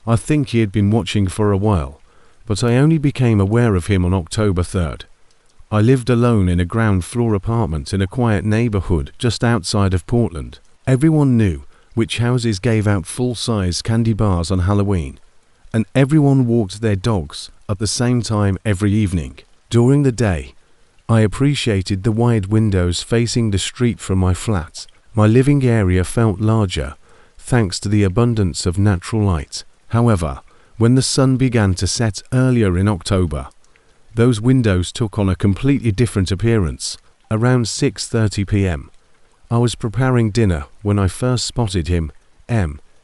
I think he had been watching for a while, but I only became aware of him on October 3rd. I lived alone in a ground floor apartment in a quiet neighborhood just outside of Portland. Everyone knew which houses gave out full-size candy bars on Halloween, and everyone walked their dogs at the same time every evening. During the day, I appreciated the wide windows facing the street from my flat. My living area felt larger, thanks to the abundance of natural light. However, when the sun began to set earlier in October, those windows took on a completely different appearance. Around 6:30 p.m., I was preparing dinner when I first spotted him,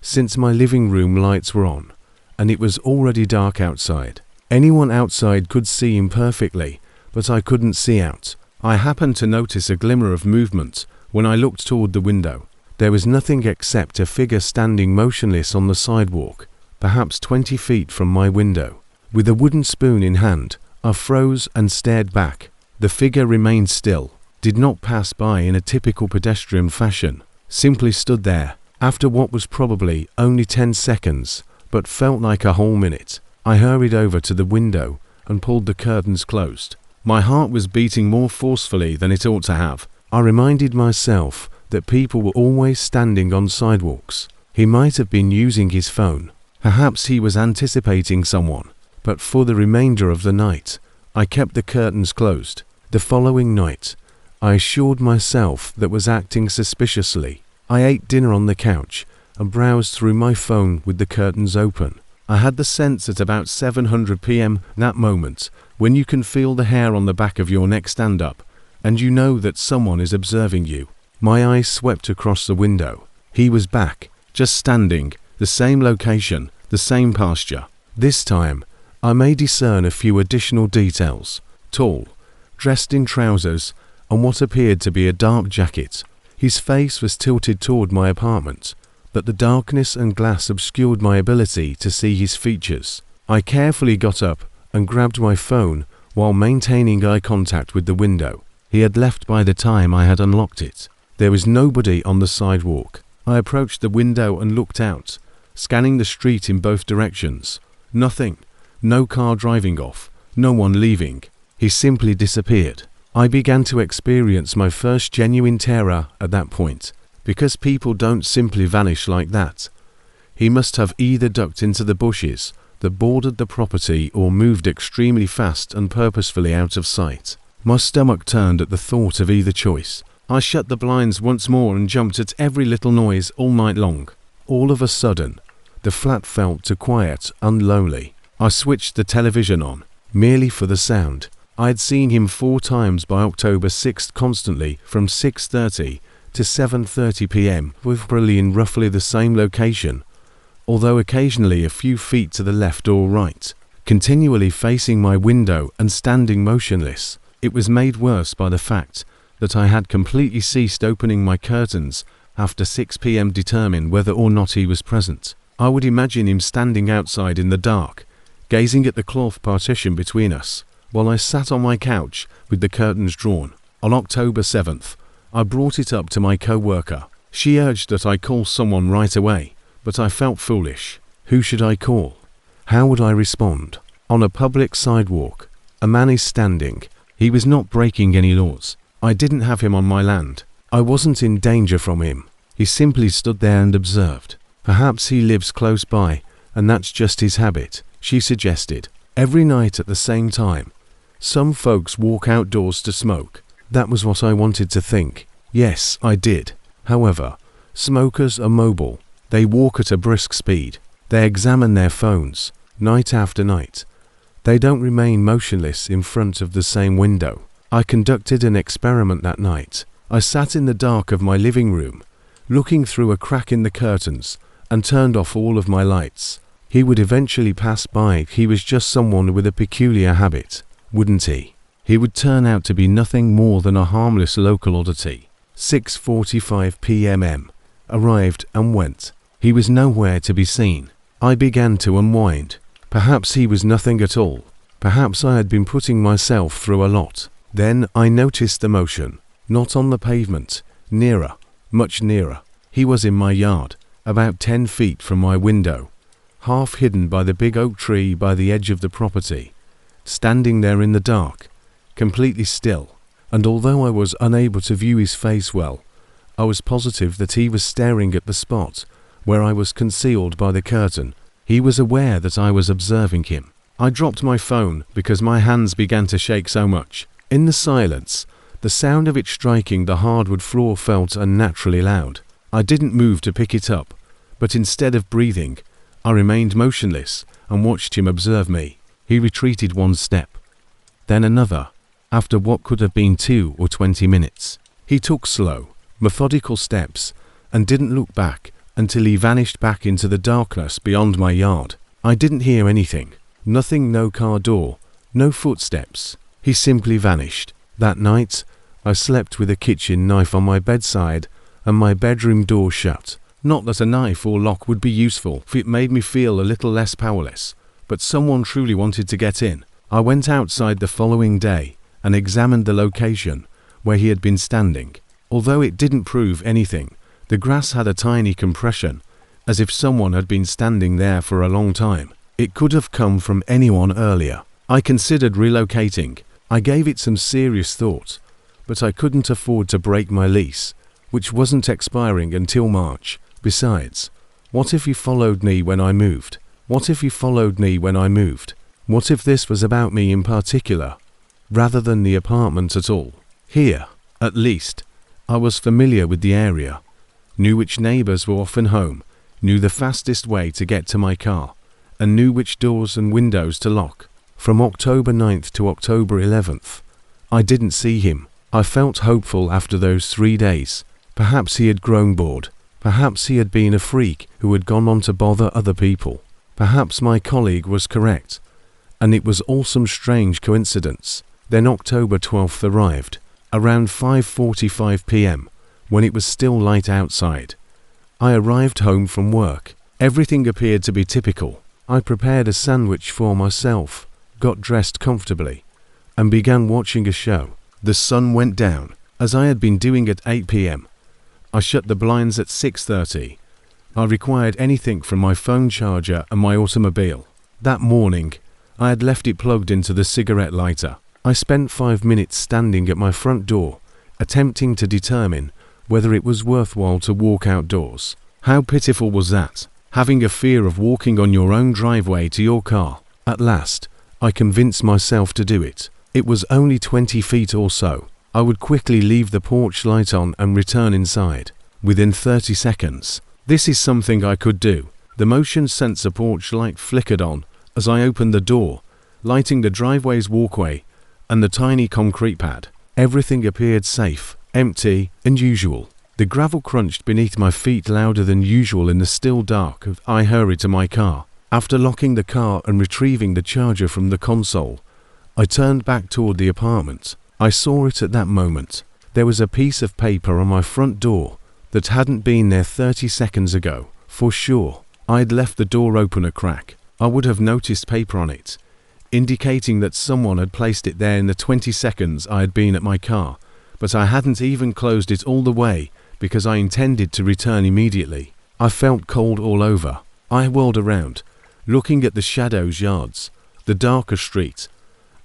since my living room lights were on, and it was already dark outside. Anyone outside could see him perfectly, but I couldn't see out. I happened to notice a glimmer of movement when I looked toward the window. There was nothing except a figure standing motionless on the sidewalk, perhaps 20 feet from my window. With a wooden spoon in hand, I froze and stared back. The figure remained still, did not pass by in a typical pedestrian fashion, simply stood there. After what was probably only 10 seconds, but felt like a whole minute, I hurried over to the window and pulled the curtains closed. My heart was beating more forcefully than it ought to have. I reminded myself that people were always standing on sidewalks. He might have been using his phone. Perhaps he was anticipating someone. But for the remainder of the night, I kept the curtains closed. The following night, I assured myself that was acting suspiciously. I ate dinner on the couch and browsed through my phone with the curtains open. I had the sense at about 7:00 p.m. that moment when you can feel the hair on the back of your neck stand up and you know that someone is observing you. My eyes swept across the window. He was back, just standing, the same location, the same posture. This time, I may discern a few additional details. Tall, dressed in trousers and what appeared to be a dark jacket. His face was tilted toward my apartment, but the darkness and glass obscured my ability to see his features. I carefully got up and grabbed my phone while maintaining eye contact with the window. He had left by the time I had unlocked it. There was nobody on the sidewalk. I approached the window and looked out, scanning the street in both directions. Nothing. No car driving off. No one leaving. He simply disappeared. I began to experience my first genuine terror at that point, because people don't simply vanish like that. He must have either ducked into the bushes that bordered the property or moved extremely fast and purposefully out of sight. My stomach turned at the thought of either choice. I shut the blinds once more and jumped at every little noise all night long. All of a sudden, the flat felt too quiet and lonely. I switched the television on, merely for the sound. I had seen him 4 times by October 6th constantly from 6:30 to 7:30 p.m. with probably in roughly the same location, although occasionally a few feet to the left or right, continually facing my window and standing motionless. It was made worse by the fact that I had completely ceased opening my curtains after 6 p.m. determine whether or not he was present. I would imagine him standing outside in the dark, gazing at the cloth partition between us, while I sat on my couch with the curtains drawn. On October 7th, I brought it up to my co-worker. She urged that I call someone right away, but I felt foolish. Who should I call? How would I respond? On a public sidewalk, a man is standing. He was not breaking any laws. I didn't have him on my land. I wasn't in danger from him. He simply stood there and observed. Perhaps he lives close by, and that's just his habit, she suggested. Every night at the same time, some folks walk outdoors to smoke. That was what I wanted to think. Yes, I did. However, smokers are mobile. They walk at a brisk speed. They examine their phones, night after night. They don't remain motionless in front of the same window. I conducted an experiment that night. I sat in the dark of my living room, looking through a crack in the curtains, and turned off all of my lights. He would eventually pass by. He was just someone with a peculiar habit, wouldn't he? He would turn out to be nothing more than a harmless local oddity. 6:45 p.m. arrived and went. He was nowhere to be seen. I began to unwind. Perhaps he was nothing at all. Perhaps I had been putting myself through a lot. Then I noticed the motion, not on the pavement, nearer, much nearer. He was in my yard, about 10 feet from my window. half hidden by the big oak tree by the edge of the property, standing there in the dark, completely still, and although I was unable to view his face well, I was positive that he was staring at the spot where I was concealed by the curtain. He was aware that I was observing him. I dropped my phone because my hands began to shake so much. In the silence, the sound of it striking the hardwood floor felt unnaturally loud. I didn't move to pick it up, but instead of breathing, I remained motionless and watched him observe me. He retreated one step, then another, after what could have been 2 or 20 minutes. He took slow, methodical steps and didn't look back until he vanished back into the darkness beyond my yard. I didn't hear anything. Nothing, no car door, no footsteps. He simply vanished. That night, I slept with a kitchen knife on my bedside and my bedroom door shut. Not that a knife or lock would be useful, for it made me feel a little less powerless, but someone truly wanted to get in. I went outside the following day and examined the location where he had been standing. Although it didn't prove anything, the grass had a tiny compression, as if someone had been standing there for a long time. It could have come from anyone earlier. I considered relocating. I gave it some serious thought, but I couldn't afford to break my lease, which wasn't expiring until March. Besides, what if he followed me when I moved? What if he followed me when I moved? What if this was about me in particular, rather than the apartment at all? Here, at least, I was familiar with the area, knew which neighbors were often home, knew the fastest way to get to my car, and knew which doors and windows to lock. From October 9th to October 11th, I didn't see him. I felt hopeful after those 3 days. Perhaps he had grown bored. Perhaps he had been a freak who had gone on to bother other people. Perhaps my colleague was correct, and it was all some strange coincidence. Then October 12th arrived, around 5:45 p.m, when it was still light outside. I arrived home from work. Everything appeared to be typical. I prepared a sandwich for myself, got dressed comfortably, and began watching a show. The sun went down, as I had been doing at 8 p.m. I shut the blinds at 6:30. I required anything from my phone charger and my automobile. That morning, I had left it plugged into the cigarette lighter. I spent 5 minutes standing at my front door, attempting to determine whether it was worthwhile to walk outdoors. How pitiful was that? Having a fear of walking on your own driveway to your car. At last, I convinced myself to do it. It was only 20 feet or so. I would quickly leave the porch light on and return inside. Within 30 seconds. This is something I could do. The motion sensor porch light flickered on as I opened the door, lighting the driveway's walkway and the tiny concrete pad. Everything appeared safe, empty, and usual. The gravel crunched beneath my feet louder than usual in the still dark as I hurried to my car. After locking the car and retrieving the charger from the console, I turned back toward the apartment. I saw it at that moment. There was a piece of paper on my front door that hadn't been there 30 seconds ago. For sure, I'd left the door open a crack. I would have noticed paper on it, indicating that someone had placed it there in the 20 seconds I had been at my car, but I hadn't even closed it all the way because I intended to return immediately. I felt cold all over. I whirled around, looking at the shadows yards, the darker street,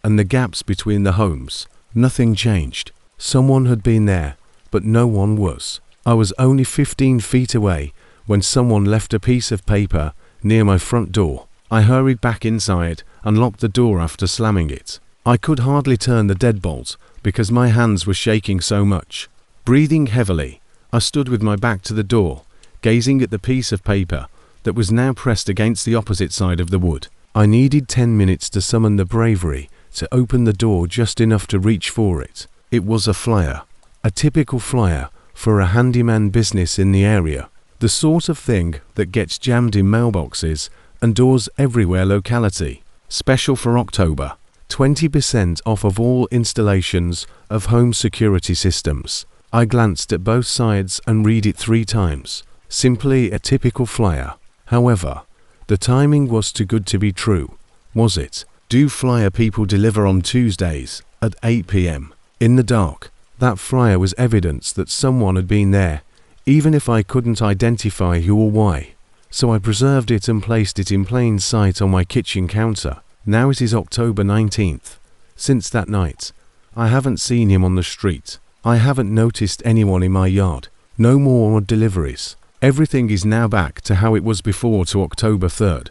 and the gaps between the homes. Nothing changed. Someone had been there, but no one was. I was only 15 feet away when someone left a piece of paper near my front door. I hurried back inside and locked the door after slamming it. I could hardly turn the deadbolt because my hands were shaking so much. Breathing heavily, I stood with my back to the door, gazing at the piece of paper that was now pressed against the opposite side of the wood. I needed 10 minutes to summon the bravery to open the door just enough to reach for it. It was a flyer, a typical flyer for a handyman business in the area, the sort of thing that gets jammed in mailboxes and doors everywhere locality. Special for October, 20% off of all installations of home security systems. I glanced at both sides and read it 3 times. Simply a typical flyer. However, the timing was too good to be true, was it? Do flyer people deliver on Tuesdays at 8 p.m. In the dark? That flyer was evidence that someone had been there, even if I couldn't identify who or why. so I preserved it and placed it in plain sight on my kitchen counter. Now it is October 19th. Since that night, I haven't seen him on the street. I haven't noticed anyone in my yard. No more deliveries. Everything is now back to how it was before to October 3rd.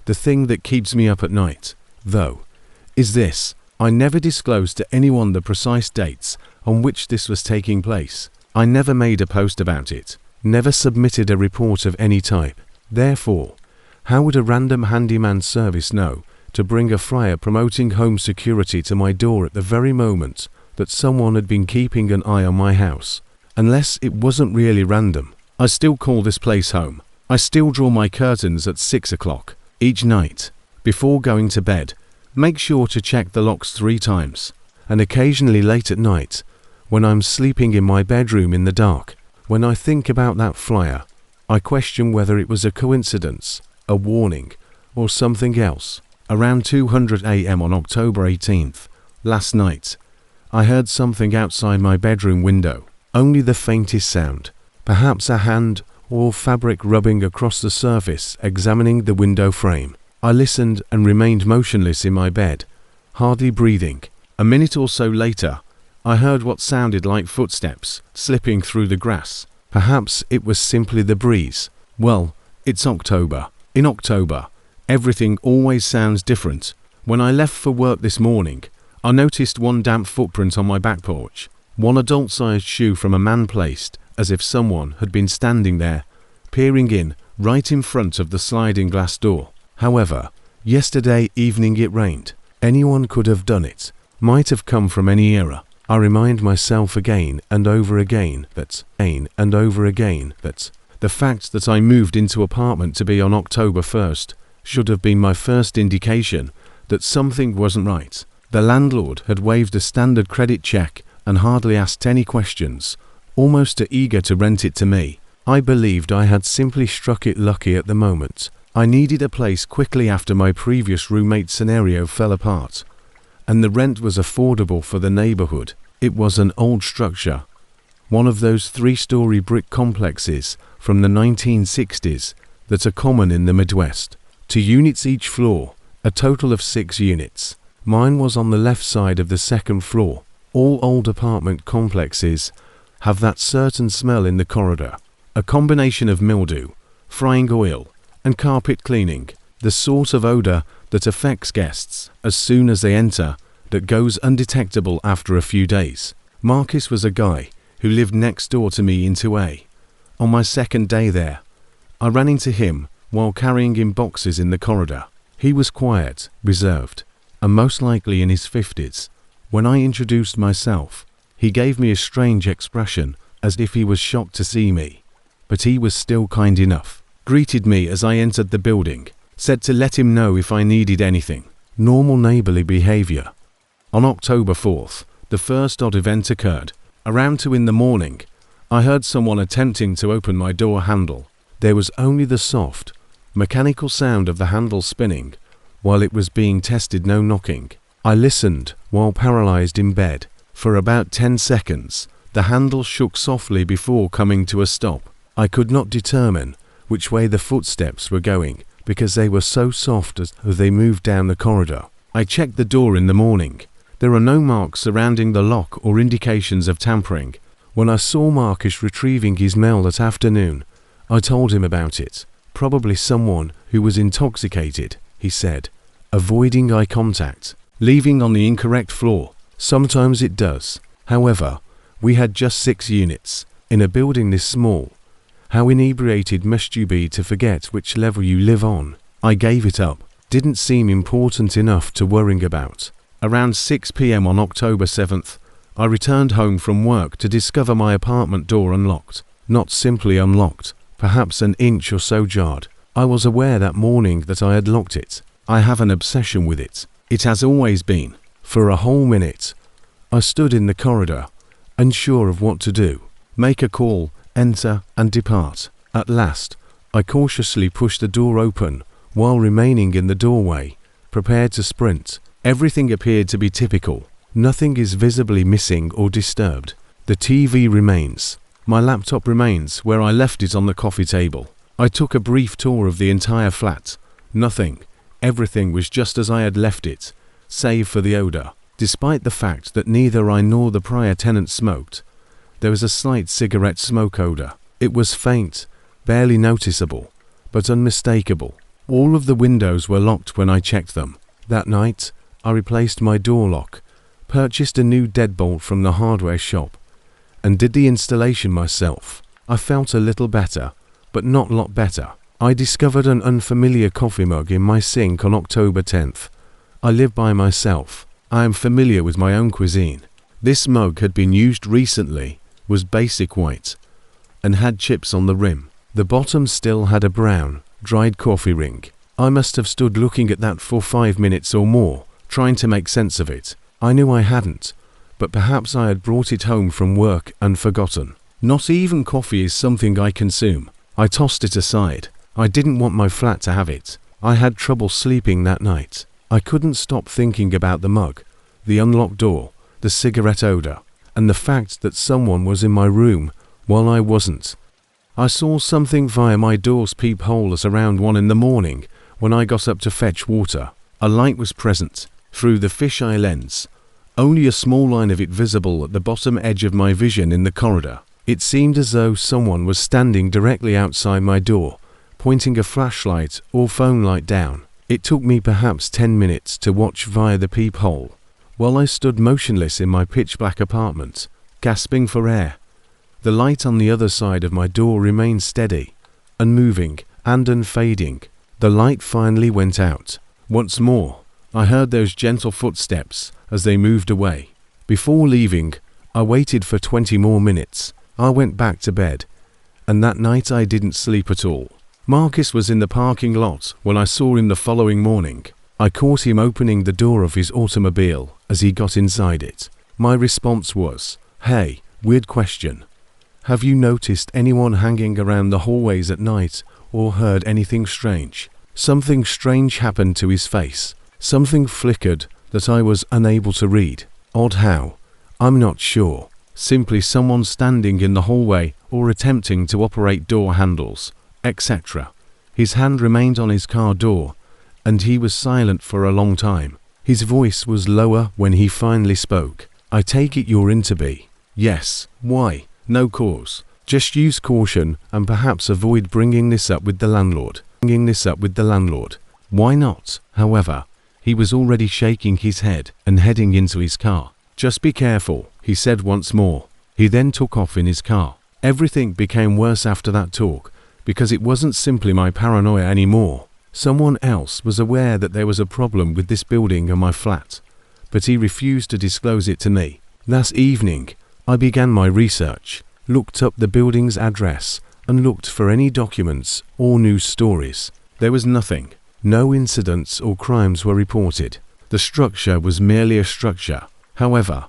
The thing that keeps me up at night, though, is this. I never disclosed to anyone the precise dates on which this was taking place. I never made a post about it, never submitted a report of any type. Therefore, how would a random handyman service know to bring a flyer promoting home security to my door at the very moment that someone had been keeping an eye on my house? Unless it wasn't really random. I still call this place home. I still draw my curtains at 6 o'clock each night. Before going to bed, make sure to check the locks 3 times. And occasionally late at night, when I'm sleeping in my bedroom in the dark, when I think about that flyer, I question whether it was a coincidence, a warning, or something else. Around 2:00 a.m. on October 18th, last night, I heard something outside my bedroom window. Only the faintest sound, perhaps a hand or fabric rubbing across the surface, examining the window frame. I listened and remained motionless in my bed, hardly breathing. A minute or so later, I heard what sounded like footsteps slipping through the grass. Perhaps it was simply the breeze. Well, it's October. In October, everything always sounds different. When I left for work this morning, I noticed one damp footprint on my back porch. One adult-sized shoe from a man placed as if someone had been standing there, peering in, right in front of the sliding glass door. However, yesterday evening it rained. Anyone could have done it. Might have come from any era. I remind myself again and over again that the fact that I moved into apartment to be on October 1st should have been my first indication that something wasn't right. The landlord had waived a standard credit check and hardly asked any questions, almost eager to rent it to me. I believed I had simply struck it lucky at the moment. I needed a place quickly after my previous roommate scenario fell apart, and the rent was affordable for the neighborhood. It was an old structure, one of those 3-story brick complexes from the 1960s that are common in the Midwest. 2 units each floor, a total of 6 units. Mine was on the left side of the 2nd floor. All old apartment complexes have that certain smell in the corridor, a combination of mildew, frying oil, and carpet cleaning, the sort of odor that affects guests as soon as they enter, that goes undetectable after a few days. Marcus was a guy who lived next door to me in 2A. On my 2nd day there, I ran into him while carrying in boxes in the corridor. He was quiet, reserved, and most likely in his 50s. When I introduced myself, he gave me a strange expression, as if he was shocked to see me. But he was still kind enough. Greeted me as I entered the building, said to let him know if I needed anything. Normal neighborly behavior. On October 4th, the first odd event occurred. Around 2 in the morning, I heard someone attempting to open my door handle. There was only the soft, mechanical sound of the handle spinning while it was being tested, no knocking. I listened while paralyzed in bed. For about 10 seconds, the handle shook softly before coming to a stop. I could not determine which way the footsteps were going because they were so soft as they moved down the corridor. I checked the door in the morning. There are no marks surrounding the lock or indications of tampering. When I saw Marcus retrieving his mail that afternoon, I told him about it. Probably someone who was intoxicated, he said, avoiding eye contact, leaving on the incorrect floor. Sometimes it does. However, we had just 6 units in a building this small. How inebriated must you be to forget which level you live on? I gave it up. Didn't seem important enough to worry about. Around 6 p.m. on October 7th, I returned home from work to discover my apartment door unlocked. Not simply unlocked, perhaps an inch or so jarred. I was aware that morning that I had locked it. I have an obsession with it. It has always been. For a whole minute, I stood in the corridor, unsure of what to do. Make a call, enter, and depart. At last, I cautiously pushed the door open while remaining in the doorway, prepared to sprint. Everything appeared to be typical. Nothing is visibly missing or disturbed. The TV remains. My laptop remains where I left it on the coffee table. I took a brief tour of the entire flat. Nothing. Everything was just as I had left it, save for the odor. Despite the fact that neither I nor the prior tenant smoked, there was a slight cigarette smoke odor. It was faint, barely noticeable, but unmistakable. All of the windows were locked when I checked them. That night, I replaced my door lock, purchased a new deadbolt from the hardware shop, and did the installation myself. I felt a little better, but not a lot better. I discovered an unfamiliar coffee mug in my sink on October 10th. I live by myself. I am familiar with my own cuisine. This mug had been used recently, was basic white, and had chips on the rim. The bottom still had a brown, dried coffee ring. I must have stood looking at that for 5 minutes or more, trying to make sense of it. I knew I hadn't, but perhaps I had brought it home from work and forgotten. Not even coffee is something I consume. I tossed it aside. I didn't want my flat to have it. I had trouble sleeping that night. I couldn't stop thinking about the mug, the unlocked door, the cigarette odor, and the fact that someone was in my room while I wasn't. I saw something via my door's peephole at around 1 in the morning when I got up to fetch water. A light was present, through the fisheye lens, only a small line of it visible at the bottom edge of my vision in the corridor. It seemed as though someone was standing directly outside my door, pointing a flashlight or phone light down. It took me perhaps 10 minutes to watch via the peephole, while I stood motionless in my pitch-black apartment, gasping for air. The light on the other side of my door remained steady, unmoving and unfading. The light finally went out. Once more, I heard those gentle footsteps as they moved away. Before leaving, I waited for 20 more minutes. I went back to bed, and that night I didn't sleep at all. Marcus was in the parking lot when I saw him the following morning. I caught him opening the door of his automobile as he got inside it. My response was, "Hey, weird question. Have you noticed anyone hanging around the hallways at night or heard anything strange?" Something strange happened to his face. Something flickered that I was unable to read. Odd how? I'm not sure. Simply someone standing in the hallway or attempting to operate door handles, etc. His hand remained on his car door, and he was silent for a long time. His voice was lower when he finally spoke. "I take it you're into B." "Yes." "Why?" "No cause. Just use caution and perhaps avoid bringing this up with the landlord." "Why not?" However, he was already shaking his head and heading into his car. "Just be careful," he said once more. He then took off in his car. Everything became worse after that talk, because it wasn't simply my paranoia anymore. Someone else was aware that there was a problem with this building and my flat, but he refused to disclose it to me. That evening, I began my research, looked up the building's address, and looked for any documents or news stories. There was nothing. No incidents or crimes were reported. The structure was merely a structure. However,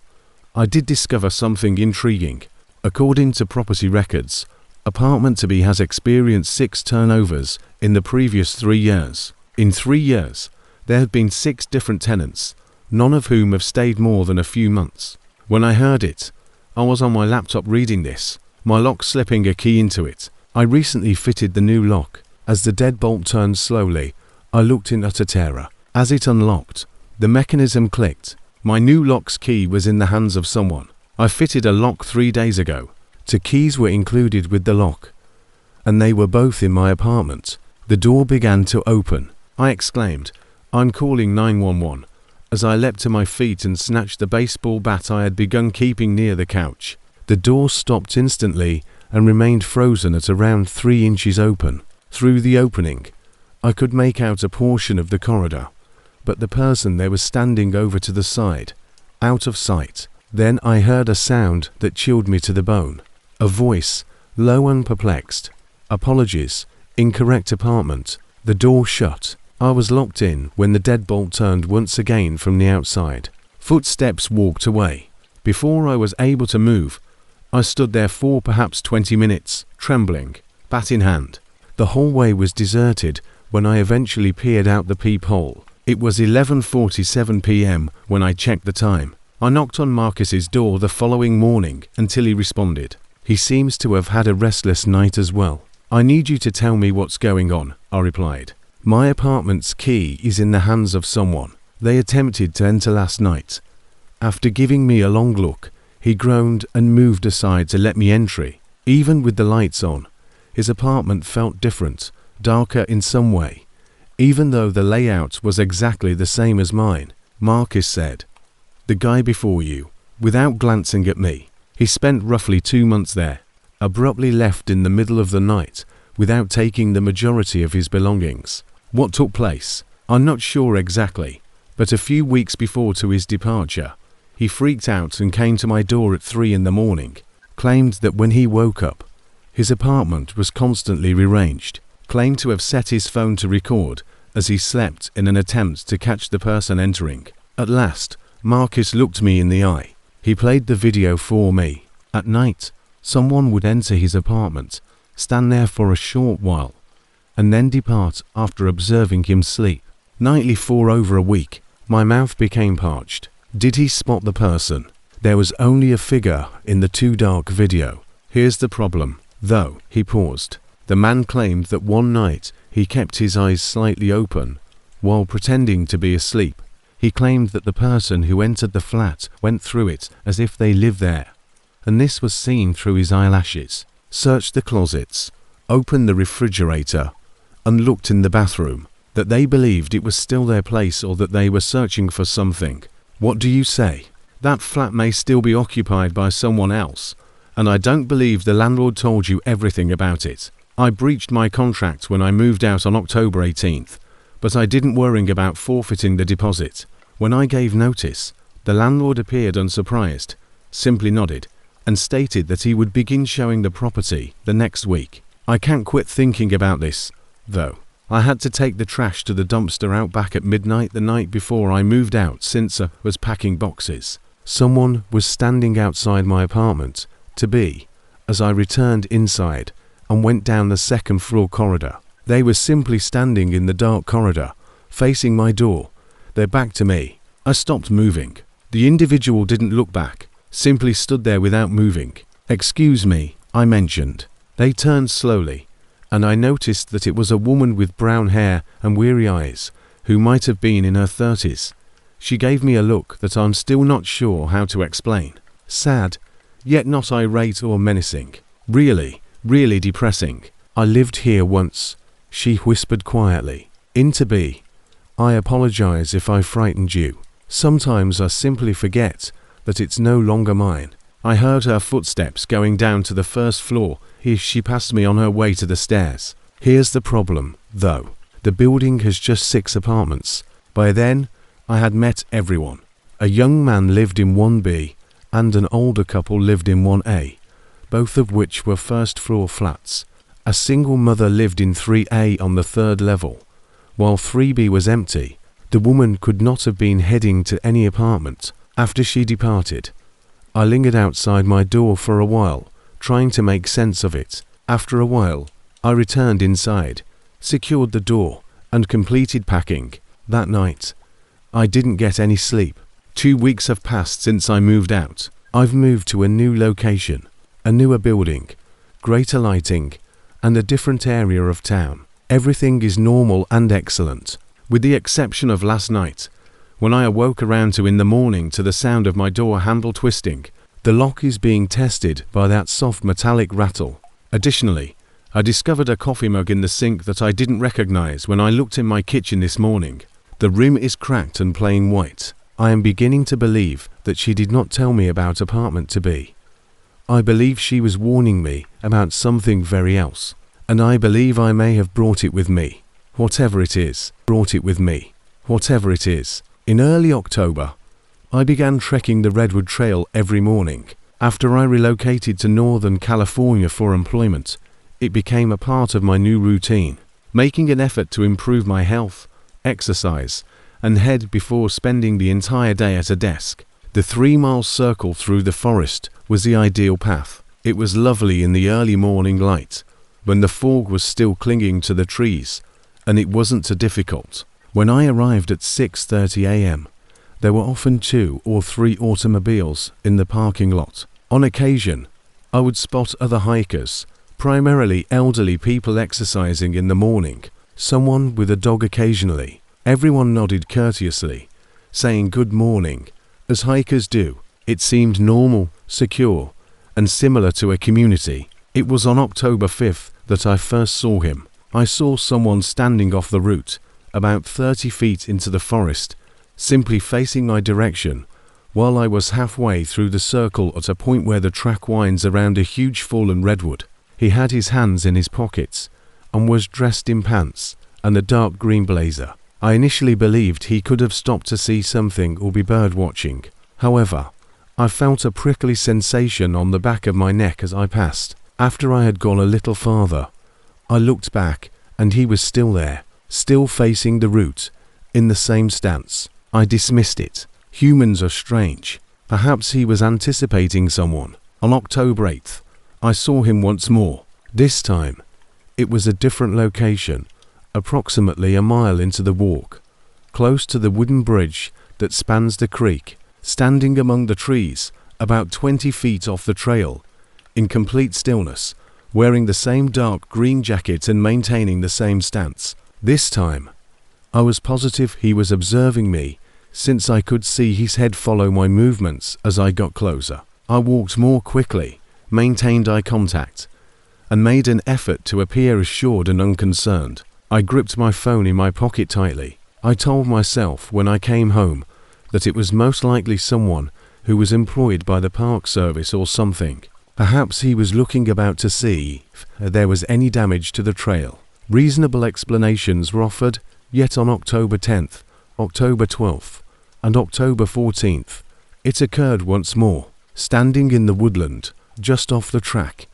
I did discover something intriguing. According to property records, Apartment to Be has experienced 6 turnovers in the previous 3 years. In 3 years, there have been 6 different tenants, none of whom have stayed more than a few months. When I heard it, I was on my laptop reading this, my lock slipping a key into it. I recently fitted the new lock. As the deadbolt turned slowly, I looked in utter terror. As it unlocked, the mechanism clicked. My new lock's key was in the hands of someone. I fitted a lock 3 days ago. 2 keys were included with the lock, and they were both in my apartment. The door began to open. I exclaimed, "I'm calling 911," as I leapt to my feet and snatched the baseball bat I had begun keeping near the couch. The door stopped instantly and remained frozen at around 3 inches open. Through the opening, I could make out a portion of the corridor, but the person there was standing over to the side, out of sight. Then I heard a sound that chilled me to the bone. A voice, low and perplexed. "Apologies, incorrect apartment." The door shut. I was locked in when the deadbolt turned once again from the outside. Footsteps walked away. Before I was able to move, I stood there for perhaps 20 minutes, trembling, bat in hand. The hallway was deserted when I eventually peered out the peephole. It was 11:47 p.m. when I checked the time. I knocked on Marcus's door the following morning until he responded. He seems to have had a restless night as well. "I need you to tell me what's going on," I replied. "My apartment's key is in the hands of someone. They attempted to enter last night. After giving me a long look, he groaned and moved aside to let me entry. Even with the lights on, his apartment felt different, darker in some way, even though the layout was exactly the same as mine." Marcus said. "The guy before you," without glancing at me. "He spent roughly 2 months there, abruptly left in the middle of the night without taking the majority of his belongings. What took place? I'm not sure exactly, but a few weeks before to his departure, he freaked out and came to my door at 3 in the morning, claimed that when he woke up, his apartment was constantly rearranged, claimed to have set his phone to record as he slept in an attempt to catch the person entering. At last, Marcus looked me in the eye. He played the video for me. At night, someone would enter his apartment, stand there for a short while, and then depart after observing him sleep. Nightly for over a week, my mouth became parched. Did he spot the person? There was only a figure in the too dark video. Here's the problem, though. He paused. The man claimed that one night he kept his eyes slightly open while pretending to be asleep. He claimed that the person who entered the flat went through it as if they lived there, and this was seen through his eyelashes. Searched the closets, opened the refrigerator, and looked in the bathroom. That they believed it was still their place or that they were searching for something. What do you say? That flat may still be occupied by someone else, and I don't believe the landlord told you everything about it. I breached my contract when I moved out on October 18th, but I didn't worry about forfeiting the deposit. When I gave notice, the landlord appeared unsurprised, simply nodded, and stated that he would begin showing the property the next week. I can't quit thinking about this, though. I had to take the trash to the dumpster out back at midnight the night before I moved out since I was packing boxes. Someone was standing outside my apartment, as I returned inside and went down the second floor corridor. They were simply standing in the dark corridor, facing my door, their back to me. I stopped moving. The individual didn't look back, simply stood there without moving. "Excuse me," I mentioned. They turned slowly, and I noticed that it was a woman with brown hair and weary eyes, who might have been in her 30s. She gave me a look that I'm still not sure how to explain. Sad, yet not irate or menacing. Really, really depressing. "I lived here once," she whispered quietly. I apologize if I frightened you. Sometimes I simply forget that it's no longer mine. I heard her footsteps going down to the first floor as she passed me on her way to the stairs. Here's the problem, though. The building has just 6 apartments. By then, I had met everyone. A young man lived in 1B and an older couple lived in 1A, both of which were first-floor flats. A single mother lived in 3A on the 3rd level, while 3B was empty. The woman could not have been heading to any apartment. After she departed, I lingered outside my door for a while, trying to make sense of it. After a while, I returned inside, secured the door, and completed packing. That night, I didn't get any sleep. 2 weeks have passed since I moved out. I've moved to a new location, a newer building, greater lighting, and a different area of town. Everything is normal and excellent, with the exception of last night, when I awoke around 2 in the morning to the sound of my door handle twisting. The lock is being tested by that soft metallic rattle. Additionally, I discovered a coffee mug in the sink that I didn't recognize when I looked in my kitchen this morning. The rim is cracked and plain white. I am beginning to believe that she did not tell me about apartment to be. I believe she was warning me about something very else, and I believe I may have brought it with me. Whatever it is, brought it with me. Whatever it is. In early October, I began trekking the Redwood Trail every morning. After I relocated to Northern California for employment, it became a part of my new routine, making an effort to improve my health, exercise, and head before spending the entire day at a desk. The 3-mile circle through the forest was the ideal path. It was lovely in the early morning light, when the fog was still clinging to the trees, and it wasn't too difficult. When I arrived at 6:30 a.m., there were often 2 or 3 automobiles in the parking lot. On occasion, I would spot other hikers primarily elderly people exercising in the morning, someone with a dog occasionally. Everyone nodded courteously, saying good morning, as hikers do. It seemed normal, secure, and similar to a community. It was on October 5th that I first saw him. I saw someone standing off the route, about 30 feet into the forest, simply facing my direction, while I was halfway through the circle at a point where the track winds around a huge fallen redwood. He had his hands in his pockets, and was dressed in pants and a dark green blazer. I initially believed he could have stopped to see something or be bird watching. However, I felt a prickly sensation on the back of my neck as I passed. After I had gone a little farther, I looked back, and he was still there, still facing the route, in the same stance. I dismissed it. Humans are strange. Perhaps he was anticipating someone. On October 8th, I saw him once more. This time, it was a different location, approximately a mile into the walk, close to the wooden bridge that spans the creek, standing among the trees, about 20 feet off the trail, in complete stillness, wearing the same dark green jacket and maintaining the same stance. This time, I was positive he was observing me, since I could see his head follow my movements as I got closer. I walked more quickly, maintained eye contact, and made an effort to appear assured and unconcerned. I gripped my phone in my pocket tightly. I told myself when I came home that it was most likely someone who was employed by the park service or something. Perhaps he was looking about to see if there was any damage to the trail. Reasonable explanations were offered, yet on October 10th, October 12th, and October 14th, it occurred once more, standing in the woodland, just off the track,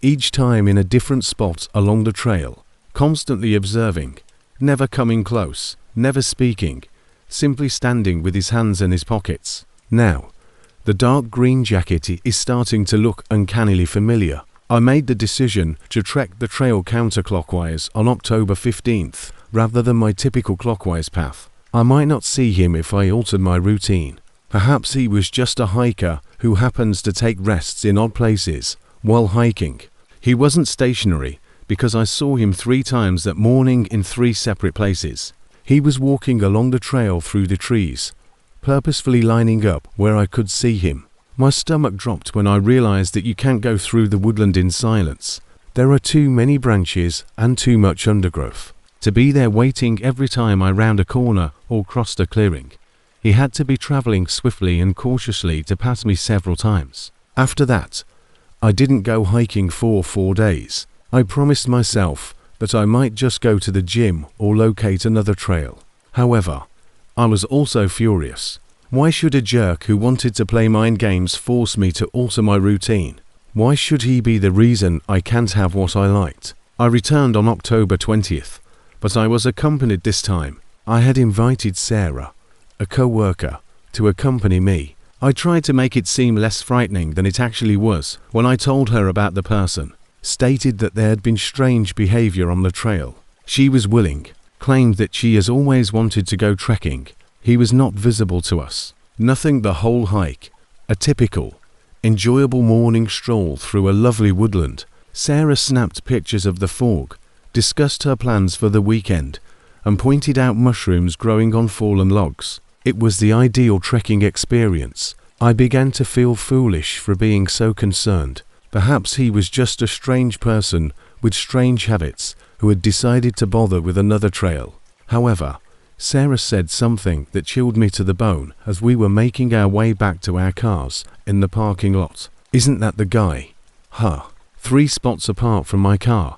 each time in a different spot along the trail, constantly observing, never coming close, never speaking, simply standing with his hands in his pockets. Now, the dark green jacket is starting to look uncannily familiar. I made the decision to trek the trail counterclockwise on October 15th, rather than my typical clockwise path. I might not see him if I altered my routine. Perhaps he was just a hiker who happens to take rests in odd places while hiking. He wasn't stationary, because I saw him 3 times that morning in 3 separate places. He was walking along the trail through the trees, purposefully lining up where I could see him. My stomach dropped when I realized that you can't go through the woodland in silence. There are too many branches and too much undergrowth to be there waiting every time I round a corner or crossed a clearing. He had to be traveling swiftly and cautiously to pass me several times. After that, I didn't go hiking for 4 days. I promised myself that I might just go to the gym or locate another trail. However, I was also furious. Why should a jerk who wanted to play mind games force me to alter my routine? Why should he be the reason I can't have what I liked? I returned on October 20th, but I was accompanied this time. I had invited Sarah, a co-worker, to accompany me. I tried to make it seem less frightening than it actually was when I told her about the person, stated that there had been strange behavior on the trail. She was willing, claimed that she has always wanted to go trekking. He was not visible to us. Nothing the whole hike. A typical, enjoyable morning stroll through a lovely woodland. Sarah snapped pictures of the fog, discussed her plans for the weekend, and pointed out mushrooms growing on fallen logs. It was the ideal trekking experience. I began to feel foolish for being so concerned. Perhaps he was just a strange person with strange habits who had decided to bother with another trail. However, Sarah said something that chilled me to the bone as we were making our way back to our cars in the parking lot. "Isn't that the guy?" Huh. 3 spots apart from my car.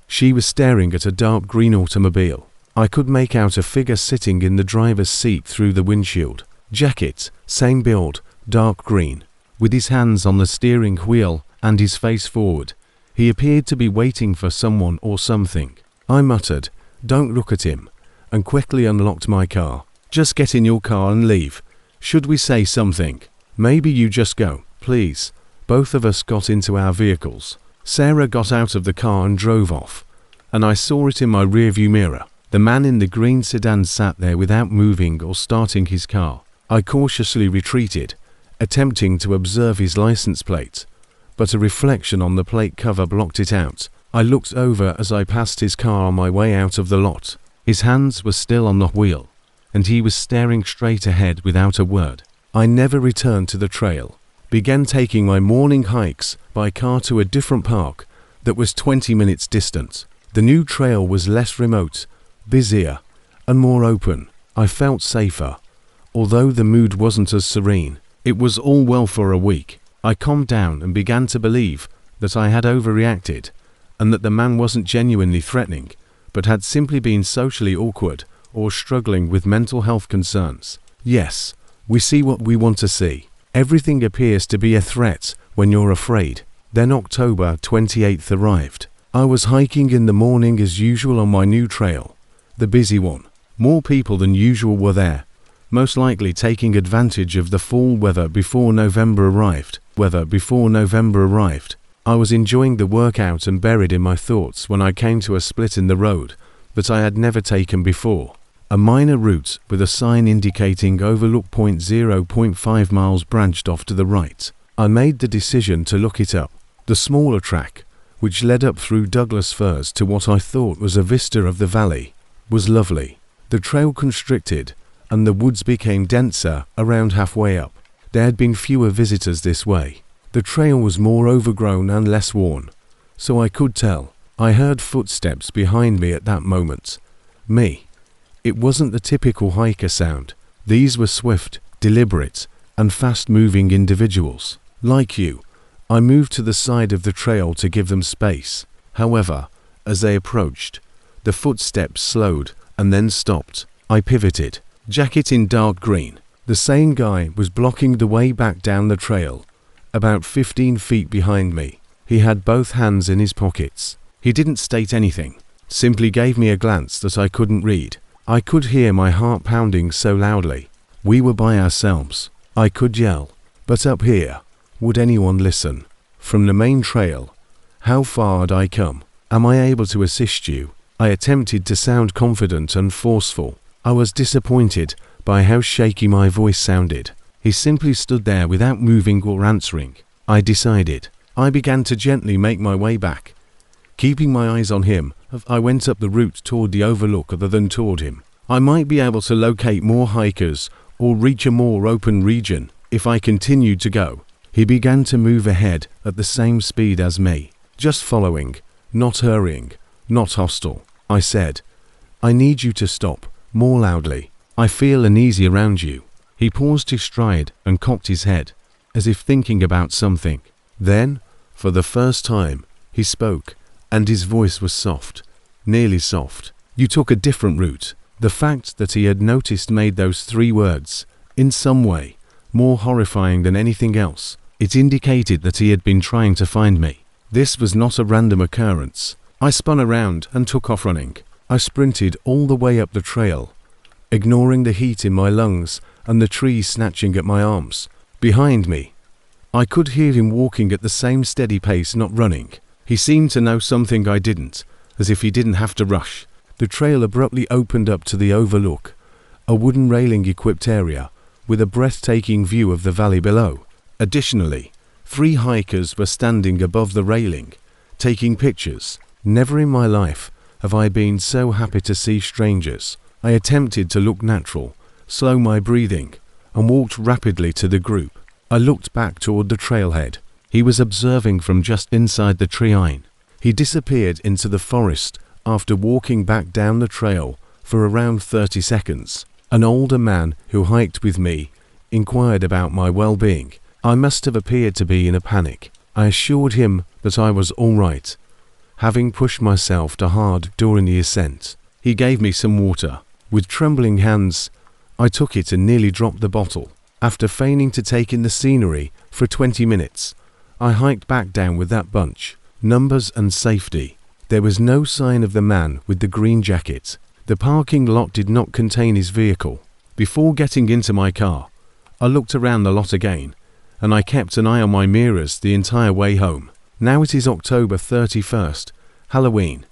She was staring at a dark green automobile. I could make out a figure sitting in the driver's seat through the windshield. Jacket, same build, dark green, with his hands on the steering wheel and his face forward. He appeared to be waiting for someone or something. I muttered, "Don't look at him," and quickly unlocked my car. "Just get in your car and leave. Should we say something?" "Maybe you just go, please." Both of us got into our vehicles. Sarah got out of the car and drove off, and I saw it in my rearview mirror. The man in the green sedan sat there without moving or starting his car. I cautiously retreated, attempting to observe his license plate, but a reflection on the plate cover blocked it out. I looked over as I passed his car on my way out of the lot. His hands were still on the wheel, and he was staring straight ahead without a word. I never returned to the trail. Began taking my morning hikes by car to a different park that was 20 minutes distant. The new trail was less remote, busier, and more open. I felt safer, although the mood wasn't as serene. It was all well for a week. I calmed down and began to believe that I had overreacted, and that the man wasn't genuinely threatening, but had simply been socially awkward or struggling with mental health concerns. Yes, we see what we want to see. Everything appears to be a threat when you're afraid. Then October 28th arrived. I was hiking in the morning as usual on my new trail, the busy one. More people than usual were there, most likely taking advantage of the fall weather before November arrived. I was enjoying the workout and buried in my thoughts when I came to a split in the road that I had never taken before. A minor route with a sign indicating overlook point 0.5 miles branched off to the right. I made the decision to look it up. The smaller track, which led up through Douglas firs to what I thought was a vista of the valley, was lovely. The trail constricted, and the woods became denser around halfway up. There had been fewer visitors this way. The trail was more overgrown and less worn, so I could tell. I heard footsteps behind me at that moment. Me. It wasn't the typical hiker sound. These were swift, deliberate, and fast-moving individuals. Like you, I moved to the side of the trail to give them space. However, as they approached, the footsteps slowed and then stopped. I pivoted. Jacket in dark green. The same guy was blocking the way back down the trail, about 15 feet behind me. He had both hands in his pockets. He didn't state anything, simply gave me a glance that I couldn't read. I could hear my heart pounding so loudly. We were by ourselves. I could yell, but up here, would anyone listen? From the main trail, how far had I come? Am I able to assist you? I attempted to sound confident and forceful. I was disappointed by how shaky my voice sounded. He simply stood there without moving or answering. I decided. I began to gently make my way back, keeping my eyes on him. I went up the route toward the overlook other than toward him. I might be able to locate more hikers or reach a more open region if I continued to go. He began to move ahead at the same speed as me, just following, not hurrying, not hostile. I said, "I need you to stop," more loudly. "I feel uneasy around you." He paused his stride and cocked his head, as if thinking about something. Then, for the first time, he spoke, and his voice was soft, nearly soft. "You took a different route." The fact that he had noticed made those 3 words, in some way, more horrifying than anything else. It indicated that he had been trying to find me. This was not a random occurrence. I spun around and took off running. I sprinted all the way up the trail, ignoring the heat in my lungs and the trees snatching at my arms. Behind me, I could hear him walking at the same steady pace, not running. He seemed to know something I didn't, as if he didn't have to rush. The trail abruptly opened up to the overlook, a wooden railing-equipped area with a breathtaking view of the valley below. Additionally, 3 hikers were standing above the railing, taking pictures. Never in my life have I been so happy to see strangers. I attempted to look natural, slow my breathing, and walked rapidly to the group. I looked back toward the trailhead. He was observing from just inside the tree line. He disappeared into the forest after walking back down the trail for around 30 seconds. An older man who hiked with me inquired about my well-being. I must have appeared to be in a panic. I assured him that I was all right, having pushed myself too hard during the ascent. He gave me some water. With trembling hands, I took it and nearly dropped the bottle. After feigning to take in the scenery for 20 minutes, I hiked back down with that bunch. Numbers and safety. There was no sign of the man with the green jacket. The parking lot did not contain his vehicle. Before getting into my car, I looked around the lot again, and I kept an eye on my mirrors the entire way home. Now it is October 31st, Halloween.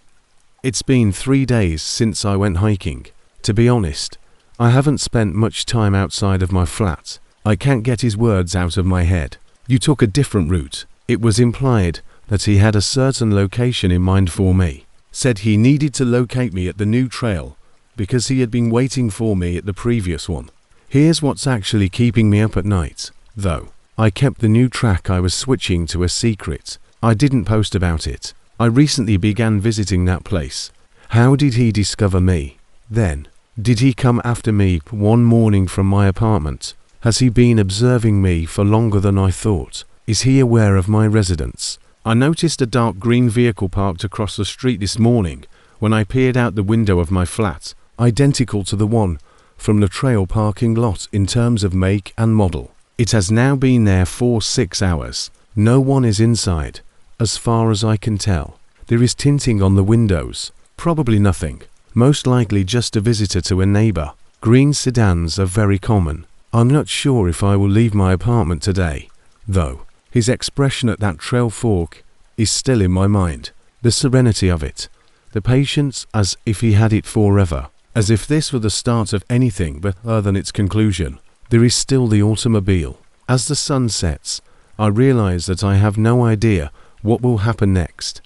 It's been 3 days since I went hiking. To be honest, I haven't spent much time outside of my flat. I can't get his words out of my head. "You took a different route." It was implied that he had a certain location in mind for me. Said he needed to locate me at the new trail because he had been waiting for me at the previous one. Here's what's actually keeping me up at night, though. I kept the new track I was switching to a secret. I didn't post about it. I recently began visiting that place. How did he discover me? Then, did he come after me one morning from my apartment? Has he been observing me for longer than I thought? Is he aware of my residence? I noticed a dark green vehicle parked across the street this morning when I peered out the window of my flat, identical to the one from the trail parking lot in terms of make and model. It has now been there for 6 hours. No one is inside, as far as I can tell. There is tinting on the windows. Probably nothing. Most likely just a visitor to a neighbor. Green sedans are very common. I'm not sure if I will leave my apartment today, though. His expression at that trail fork is still in my mind. The serenity of it. The patience as if he had it forever. As if this were the start of anything but other than its conclusion. There is still the automobile. As the sun sets, I realize that I have no idea what will happen next.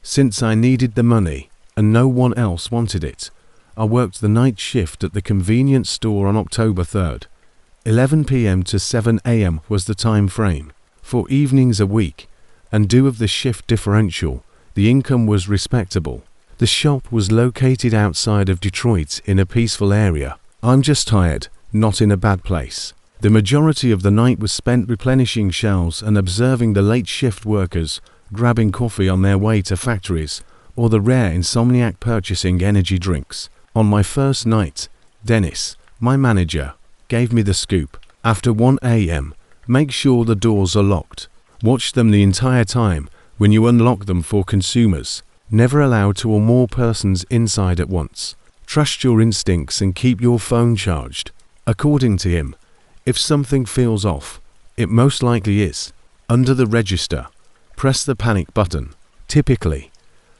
Since I needed the money and no one else wanted it. I worked the night shift at the convenience store on October 3rd. 11 p.m. to 7 a.m. was the time frame. 4 evenings a week, and due of the shift differential, the income was respectable. The shop was located outside of Detroit in a peaceful area. I'm just tired, not in a bad place. The majority of the night was spent replenishing shelves and observing the late shift workers grabbing coffee on their way to factories, or the rare insomniac purchasing energy drinks. On my first night, Dennis, my manager, gave me the scoop. After 1 a.m., make sure the doors are locked. Watch them the entire time when you unlock them for consumers. Never allow 2 or more persons inside at once. Trust your instincts and keep your phone charged. According to him, if something feels off, it most likely is. Under the register, press the panic button. Typically,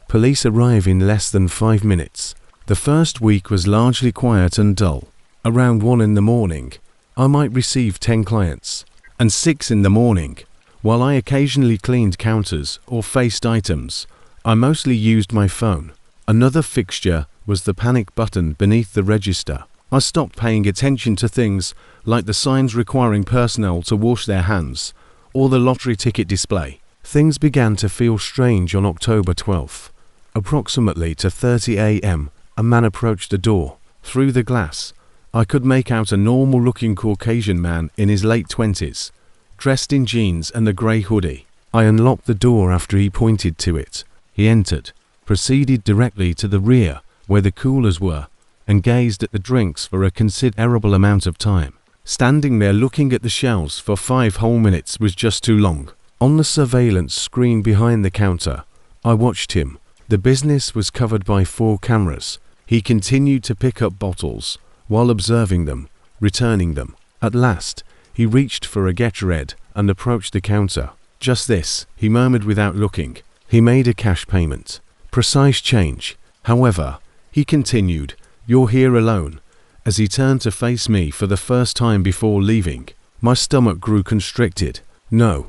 police arrive in less than 5 minutes. The first week was largely quiet and dull. Around 1 in the morning, I might receive 10 clients, and 6 in the morning. While I occasionally cleaned counters or faced items, I mostly used my phone. Another fixture was the panic button beneath the register. I stopped paying attention to things like the signs requiring personnel to wash their hands or the lottery ticket display. Things began to feel strange on October 12th. Approximately to 30 a.m., a man approached the door. Through the glass, I could make out a normal-looking Caucasian man in his late 20s, dressed in jeans and a grey hoodie. I unlocked the door after he pointed to it. He entered, proceeded directly to the rear, where the coolers were, and gazed at the drinks for a considerable amount of time. Standing there looking at the shelves for 5 whole minutes was just too long. On the surveillance screen behind the counter, I watched him. The business was covered by 4 cameras. He continued to pick up bottles, while observing them, returning them. At last, he reached for a Gatorade and approached the counter. "Just this," he murmured without looking. He made a cash payment. Precise change. However, he continued, "You're here alone," as he turned to face me for the first time before leaving. My stomach grew constricted. "No,"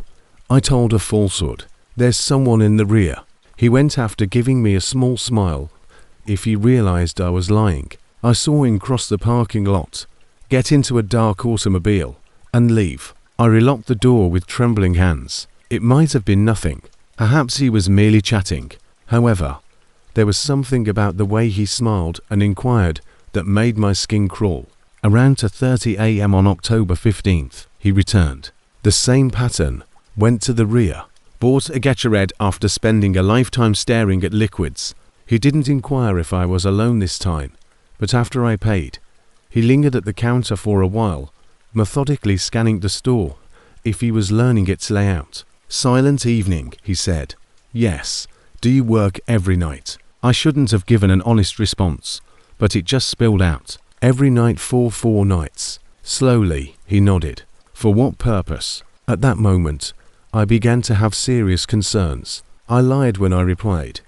I told a falsehood. "There's someone in the rear." He went after giving me a small smile. If he realized I was lying, I saw him cross the parking lot, get into a dark automobile, and leave. I relocked the door with trembling hands. It might have been nothing. Perhaps he was merely chatting. However, there was something about the way he smiled and inquired that made my skin crawl. Around 2:30 a.m. on October 15th, he returned. The same pattern. Went to the rear. Bought a Gatorade after spending a lifetime staring at liquids. He didn't inquire if I was alone this time, but after I paid, he lingered at the counter for a while, methodically scanning the store, if he was learning its layout. "Silent evening," he said. "Yes. Do you work every night?" I shouldn't have given an honest response, but it just spilled out. "Every night for 4 nights. Slowly, he nodded. "For what purpose?" At that moment, I began to have serious concerns. I lied when I replied.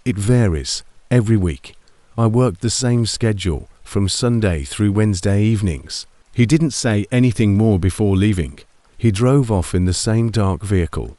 "It varies. Every week. I worked the same schedule from Sunday through Wednesday evenings." He didn't say anything more before leaving. He drove off in the same dark vehicle,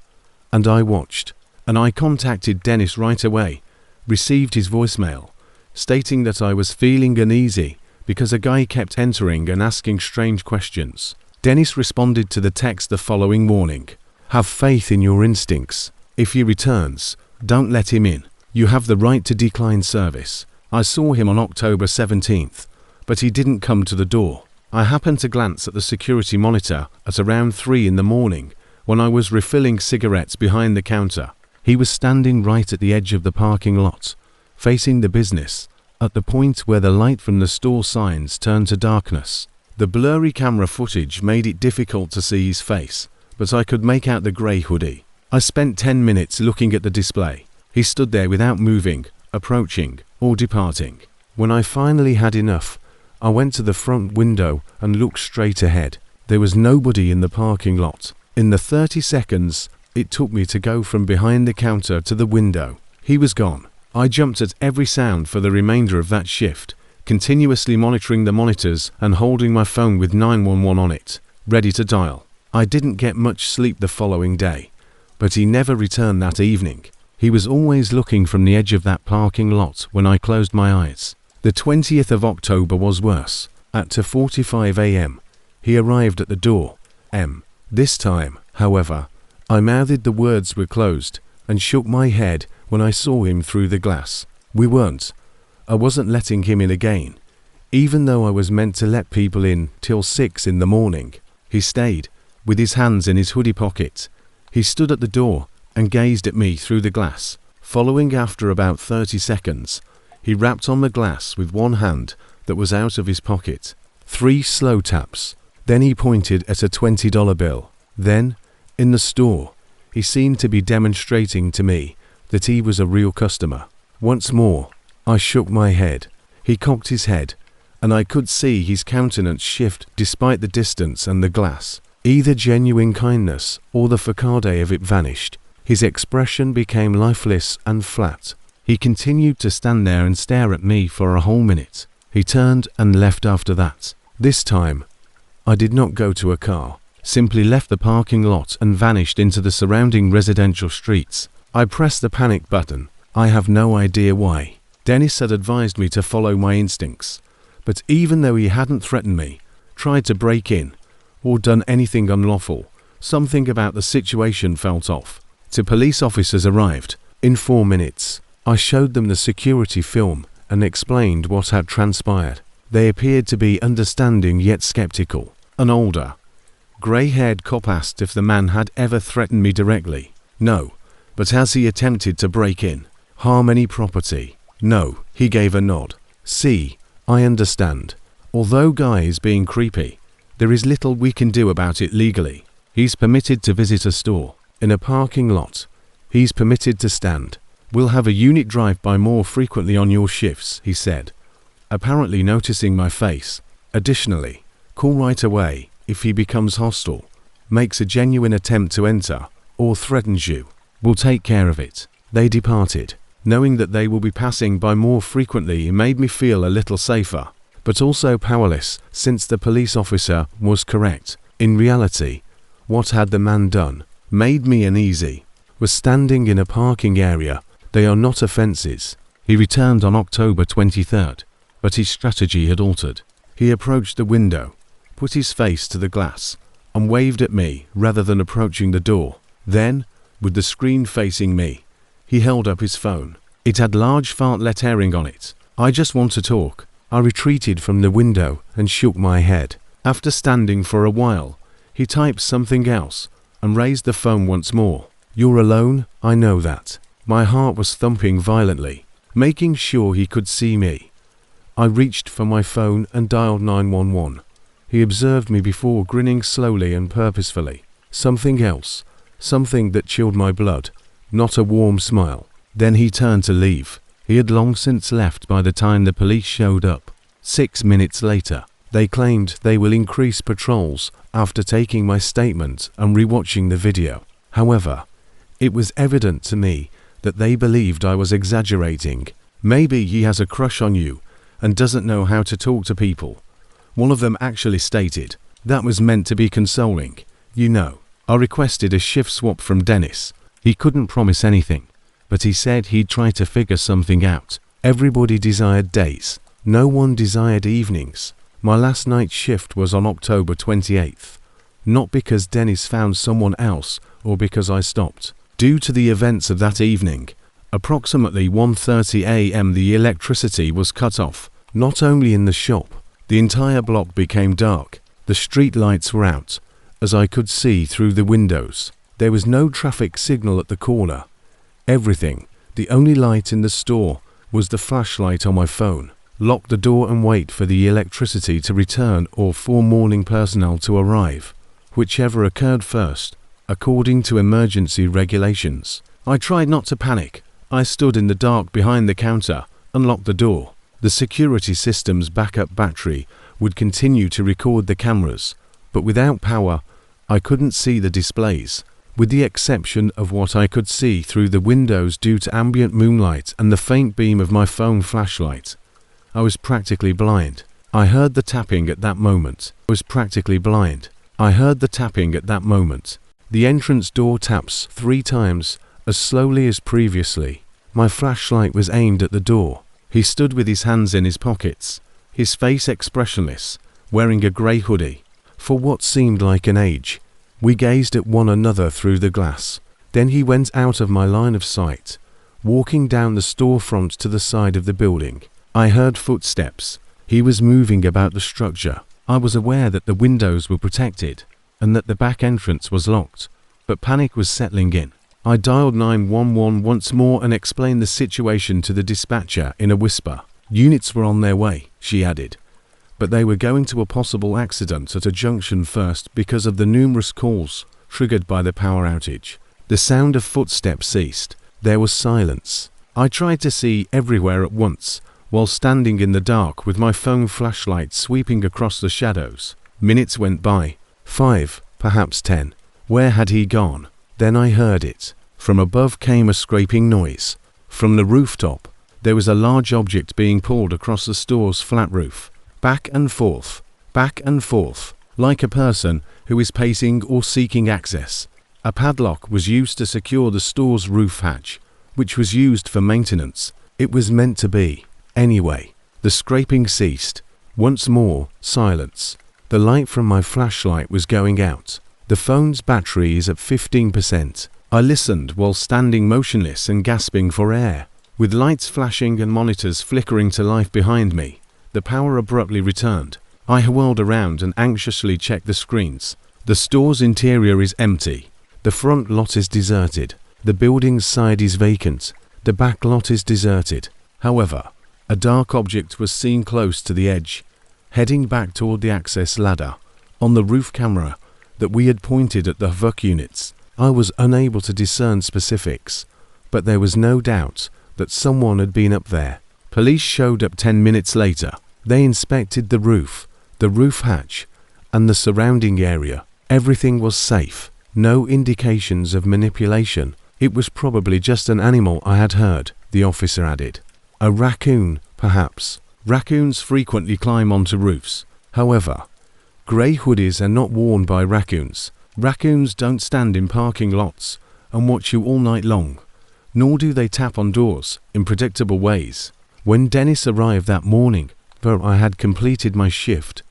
and I watched, and I contacted Dennis right away, received his voicemail, stating that I was feeling uneasy because a guy kept entering and asking strange questions. Dennis responded to the text the following morning: "Have faith in your instincts. If he returns, don't let him in. You have the right to decline service." I saw him on October 17th, but he didn't come to the door. I happened to glance at the security monitor at around 3 in the morning when I was refilling cigarettes behind the counter. He was standing right at the edge of the parking lot, facing the business, at the point where the light from the store signs turned to darkness. The blurry camera footage made it difficult to see his face, but I could make out the grey hoodie. I spent 10 minutes looking at the display. He stood there without moving, approaching, or departing. When I finally had enough, I went to the front window and looked straight ahead. There was nobody in the parking lot. In the 30 seconds it took me to go from behind the counter to the window, he was gone. I jumped at every sound for the remainder of that shift, continuously monitoring the monitors and holding my phone with 911 on it, ready to dial. I didn't get much sleep the following day, but he never returned that evening. He was always looking from the edge of that parking lot when I closed my eyes. The 20th of October was worse. At 2:45 a.m., he arrived at the door. This time, however, I mouthed the words were closed and shook my head when I saw him through the glass. I wasn't letting him in again, even though I was meant to let people in till 6 in the morning. He stayed, with his hands in his hoodie pocket. He stood at the door and gazed at me through the glass. Following after about 30 seconds, he rapped on the glass with one hand that was out of his pocket. 3 slow taps. Then he pointed at a $20 bill. Then, in the store, he seemed to be demonstrating to me that he was a real customer. Once more, I shook my head. He cocked his head, and I could see his countenance shift despite the distance and the glass. Either genuine kindness or the facade of it vanished. His expression became lifeless and flat. He continued to stand there and stare at me for a whole minute. He turned and left after that. This time, I did not go to a car, simply left the parking lot and vanished into the surrounding residential streets. I pressed the panic button. I have no idea why. Dennis had advised me to follow my instincts, but even though he hadn't threatened me, tried to break in, or done anything unlawful, something about the situation felt off. 2 police officers arrived. In 4 minutes, I showed them the security film and explained what had transpired. They appeared to be understanding yet skeptical. An older, grey-haired cop asked if the man had ever threatened me directly. No, but has he attempted to break in, harm any property? No, he gave a nod. See, I understand. Although Guy is being creepy, there is little we can do about it legally. He's permitted to visit a store. In a parking lot, he's permitted to stand. We'll have a unit drive by more frequently on your shifts, he said, apparently noticing my face. Additionally, call right away if he becomes hostile, makes a genuine attempt to enter, or threatens you. We'll take care of it. They departed. Knowing that they will be passing by more frequently made me feel a little safer, but also powerless since the police officer was correct. In reality, what had the man done made me uneasy. Was standing in a parking area. They are not offences. He returned on October 23rd, but his strategy had altered. He approached the window, put his face to the glass, and waved at me rather than approaching the door. Then, with the screen facing me, he held up his phone. It had large fart lettering on it. I just want to talk. I retreated from the window and shook my head. After standing for a while, he typed something else and raised the phone once more. You're alone? I know that. My heart was thumping violently, making sure he could see me. I reached for my phone and dialed 911. He observed me before grinning slowly and purposefully. Something else, something that chilled my blood, not a warm smile. Then he turned to leave. He had long since left by the time the police showed up. 6 minutes later, they claimed they will increase patrols after taking my statement and rewatching the video. However, it was evident to me that they believed I was exaggerating. Maybe he has a crush on you and doesn't know how to talk to people. One of them actually stated, that was meant to be consoling. I requested a shift swap from Dennis. He couldn't promise anything, but he said he'd try to figure something out. Everybody desired days. No one desired evenings. My last night shift was on October 28th. Not because Dennis found someone else or because I stopped. Due to the events of that evening, approximately 1:30 a.m. the electricity was cut off. Not only in the shop, the entire block became dark. The street lights were out, as I could see through the windows. There was no traffic signal at the corner. Everything, the only light in the store, was the flashlight on my phone. Lock the door and wait for the electricity to return or for morning personnel to arrive, whichever occurred first, according to emergency regulations. I tried not to panic. I stood in the dark behind the counter and locked the door. The security system's backup battery would continue to record the cameras, but without power, I couldn't see the displays. With the exception of what I could see through the windows due to ambient moonlight and the faint beam of my phone flashlight, I was practically blind. I heard the tapping at that moment. The entrance door taps 3 times, as slowly as previously. My flashlight was aimed at the door. He stood with his hands in his pockets, his face expressionless, wearing a grey hoodie. For what seemed like an age, we gazed at one another through the glass. Then he went out of my line of sight, walking down the storefront to the side of the building. I heard footsteps. He was moving about the structure. I was aware that the windows were protected and that the back entrance was locked, but panic was settling in. I dialed 911 once more and explained the situation to the dispatcher in a whisper. Units were on their way, she added, but they were going to a possible accident at a junction first because of the numerous calls triggered by the power outage. The sound of footsteps ceased. There was silence. I tried to see everywhere at once, while standing in the dark with my phone flashlight sweeping across the shadows. Minutes went by. 5, perhaps 10. Where had he gone? Then I heard it. From above came a scraping noise. From the rooftop, there was a large object being pulled across the store's flat roof. Back and forth, like a person who is pacing or seeking access. A padlock was used to secure the store's roof hatch, which was used for maintenance. It was meant to be. Anyway, the scraping ceased. Once more, silence. The light from my flashlight was going out. The phone's battery is at 15%. I listened while standing motionless and gasping for air. With lights flashing and monitors flickering to life behind me, the power abruptly returned. I whirled around and anxiously checked the screens. The store's interior is empty. The front lot is deserted. The building's side is vacant. The back lot is deserted. However, a dark object was seen close to the edge, heading back toward the access ladder. On the roof camera that we had pointed at the HVAC units, I was unable to discern specifics, but there was no doubt that someone had been up there. Police showed up 10 minutes later. They inspected the roof hatch, and the surrounding area. Everything was safe. No indications of manipulation. It was probably just an animal I had heard, the officer added. A raccoon, perhaps. Raccoons frequently climb onto roofs. However, grey hoodies are not worn by raccoons. Raccoons don't stand in parking lots and watch you all night long, nor do they tap on doors in predictable ways. When Dennis arrived that morning, though I had completed my shift,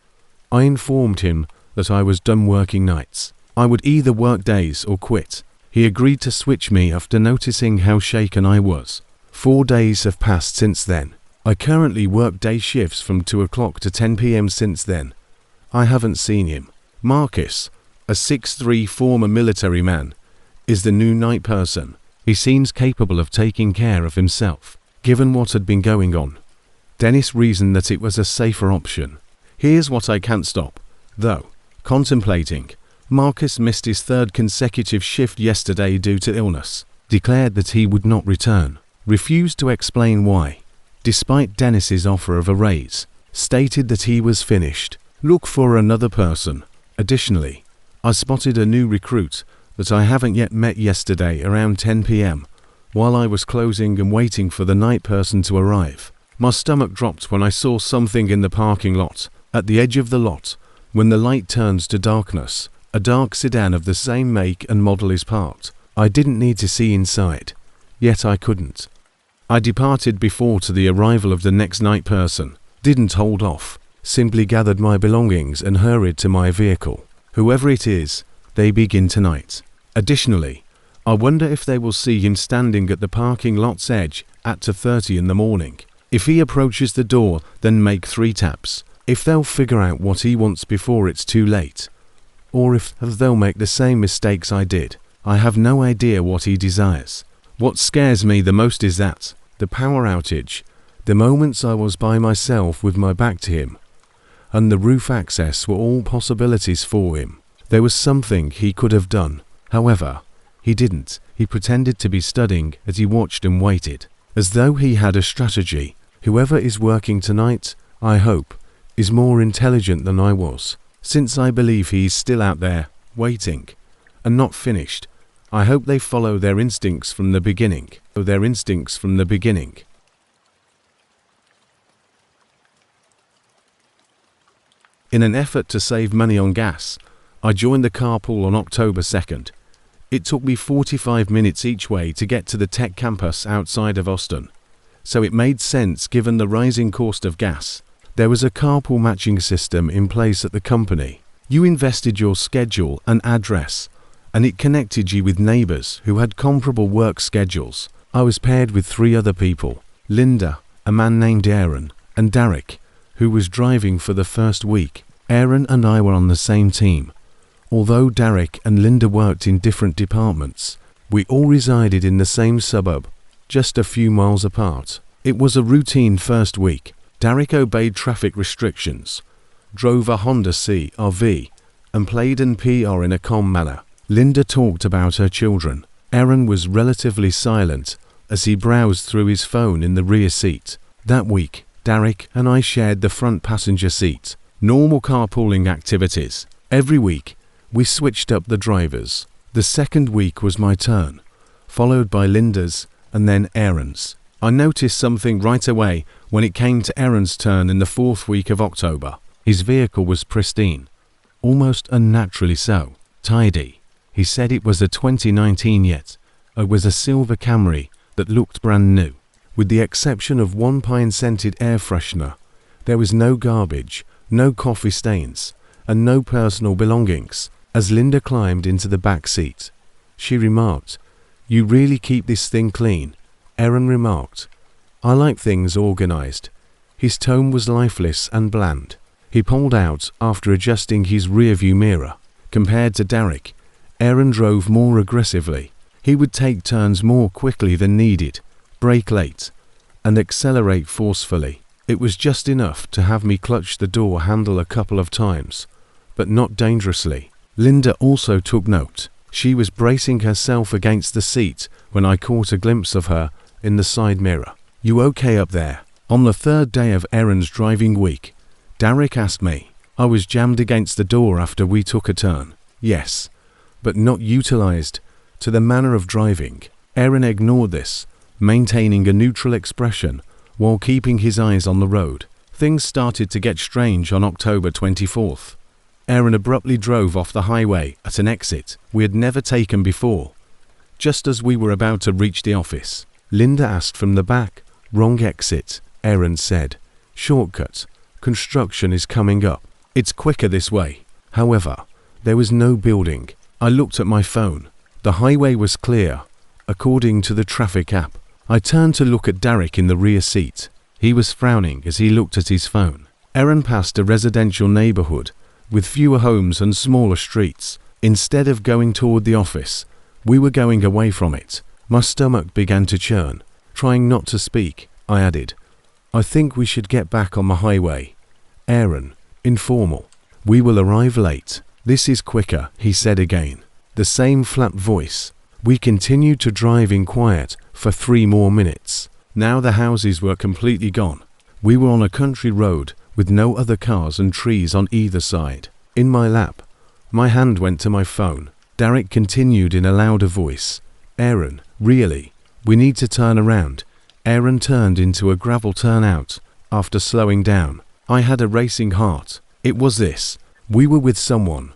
I informed him that I was done working nights. I would either work days or quit. He agreed to switch me after noticing how shaken I was. 4 days have passed since then. I currently work day shifts from 2 o'clock to 10 p.m. since then. I haven't seen him. Marcus, a 6'3" former military man, is the new night person. He seems capable of taking care of himself. Given what had been going on, Dennis reasoned that it was a safer option. Here's what I can't stop, though. Contemplating. Marcus missed his 3rd consecutive shift yesterday due to illness. Declared that he would not return. Refused to explain why, despite Dennis's offer of a raise. Stated that he was finished. Look for another person. Additionally, I spotted a new recruit that I haven't yet met yesterday around 10 p.m. while I was closing and waiting for the night person to arrive. My stomach dropped when I saw something in the parking lot. At the edge of the lot, when the light turns to darkness, A dark sedan of the same make and model is parked. I didn't need to see inside, yet I couldn't. I departed before to the arrival of the next night person, didn't hold off, simply gathered my belongings and hurried to my vehicle. Whoever it is, they begin tonight. Additionally, I wonder if they will see him standing at the parking lot's edge at 2:30 in the morning. If he approaches the door, then make 3 taps. If they'll figure out what he wants before it's too late. Or if they'll make the same mistakes I did. I have no idea what he desires. What scares me the most is that, the power outage, the moments I was by myself with my back to him, and the roof access were all possibilities for him. There was something he could have done. However, he didn't. He pretended to be studying as he watched and waited, as though he had a strategy. Whoever is working tonight, I hope, is more intelligent than I was, since I believe he is still out there, waiting, and not finished. I hope they follow their instincts from the beginning. In an effort to save money on gas, I joined the carpool on October 2nd. It took me 45 minutes each way to get to the tech campus outside of Austin, so it made sense given the rising cost of gas. There was a carpool matching system in place at the company. You invested your schedule and address, and it connected you with neighbors who had comparable work schedules. I was paired with 3 other people, Linda, a man named Aaron, and Derek, who was driving for the first week. Aaron and I were on the same team. Although Derek and Linda worked in different departments, we all resided in the same suburb, just a few miles apart. It was a routine first week. Derek obeyed traffic restrictions, drove a Honda CR-V, and played an PR in a calm manner. Linda talked about her children. Aaron was relatively silent as he browsed through his phone in the rear seat. That week, Derek and I shared the front passenger seat. Normal carpooling activities. Every week, we switched up the drivers. The second week was my turn, followed by Linda's and then Aaron's. I noticed something right away when it came to Aaron's turn in the 4th week of October. His vehicle was pristine, almost unnaturally so, tidy. He said it was a 2019 yet. It was a silver Camry that looked brand new. With the exception of one pine-scented air freshener, there was no garbage, no coffee stains, and no personal belongings. As Linda climbed into the back seat, she remarked, "You really keep this thing clean." Aaron remarked, "I like things organized." His tone was lifeless and bland. He pulled out after adjusting his rearview mirror. Compared to Derek, Aaron drove more aggressively. He would take turns more quickly than needed, brake late, and accelerate forcefully. It was just enough to have me clutch the door handle a couple of times, but not dangerously. Linda also took note. She was bracing herself against the seat when I caught a glimpse of her in the side mirror. "You okay up there?" On the 3rd day of Aaron's driving week, Derek asked me. I was jammed against the door after we took a turn. Yes, but not utilized to the manner of driving. Aaron ignored this, maintaining a neutral expression while keeping his eyes on the road. Things started to get strange on October 24th. Aaron abruptly drove off the highway at an exit we had never taken before, just as we were about to reach the office. Linda asked from the back. "Wrong exit," Aaron said. "Shortcut. Construction is coming up. It's quicker this way." However, there was no building. I looked at my phone. The highway was clear, according to the traffic app. I turned to look at Derek in the rear seat. He was frowning as he looked at his phone. Aaron passed a residential neighborhood with fewer homes and smaller streets. Instead of going toward the office, we were going away from it. My stomach began to churn. Trying not to speak, I added, "I think we should get back on the highway." Aaron, informal. "We will arrive late. This is quicker," he said again. The same flat voice. We continued to drive in quiet for 3 more minutes. Now the houses were completely gone. We were on a country road with no other cars and trees on either side. In my lap, my hand went to my phone. Derek continued in a louder voice. "Aaron, really, we need to turn around." Aaron turned into a gravel turnout after slowing down. I had a racing heart. It was this. We were with someone.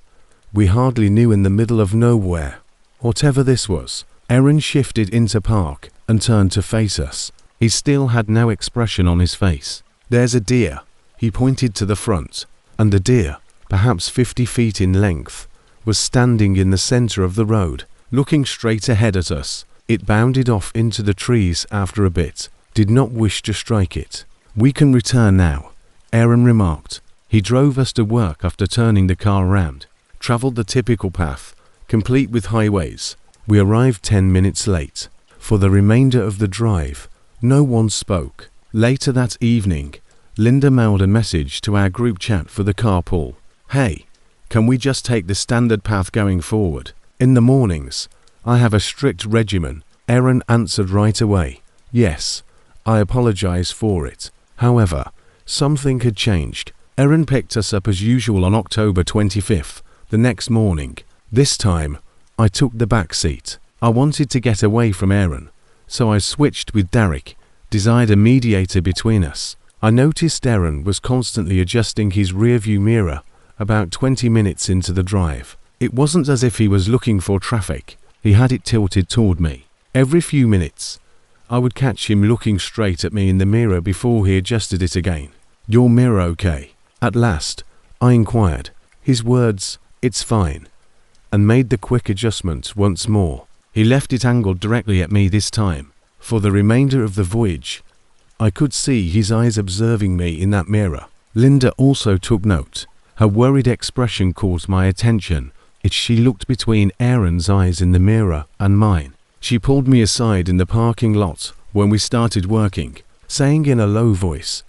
we hardly knew in the middle of nowhere. Whatever this was, Aaron shifted into park and turned to face us. He still had no expression on his face. "There's a deer." He pointed to the front, and the deer, perhaps 50 feet in length, was standing in the center of the road, looking straight ahead at us. It bounded off into the trees after a bit, did not wish to strike it. "We can return now," Aaron remarked. He drove us to work after turning the car around, traveled the typical path, complete with highways. We arrived 10 minutes late. For the remainder of the drive, no one spoke. Later that evening, Linda mailed a message to our group chat for the carpool. "Hey, can we just take the standard path going forward? In the mornings, I have a strict regimen." Aaron answered right away. "Yes, I apologize for it." However, something had changed. Aaron picked us up as usual on October 25th, the next morning. This time, I took the back seat. I wanted to get away from Aaron, so I switched with Derek, desired a mediator between us. I noticed Aaron was constantly adjusting his rearview mirror about 20 minutes into the drive. It wasn't as if he was looking for traffic. He had it tilted toward me. Every few minutes, I would catch him looking straight at me in the mirror before he adjusted it again. "Your mirror okay?" At last, I inquired. His words, "It's fine," and made the quick adjustment once more. He left it angled directly at me this time. For the remainder of the voyage, I could see his eyes observing me in that mirror. Linda also took note. Her worried expression caught my attention as she looked between Aaron's eyes in the mirror and mine. She pulled me aside in the parking lot when we started working, saying in a low voice,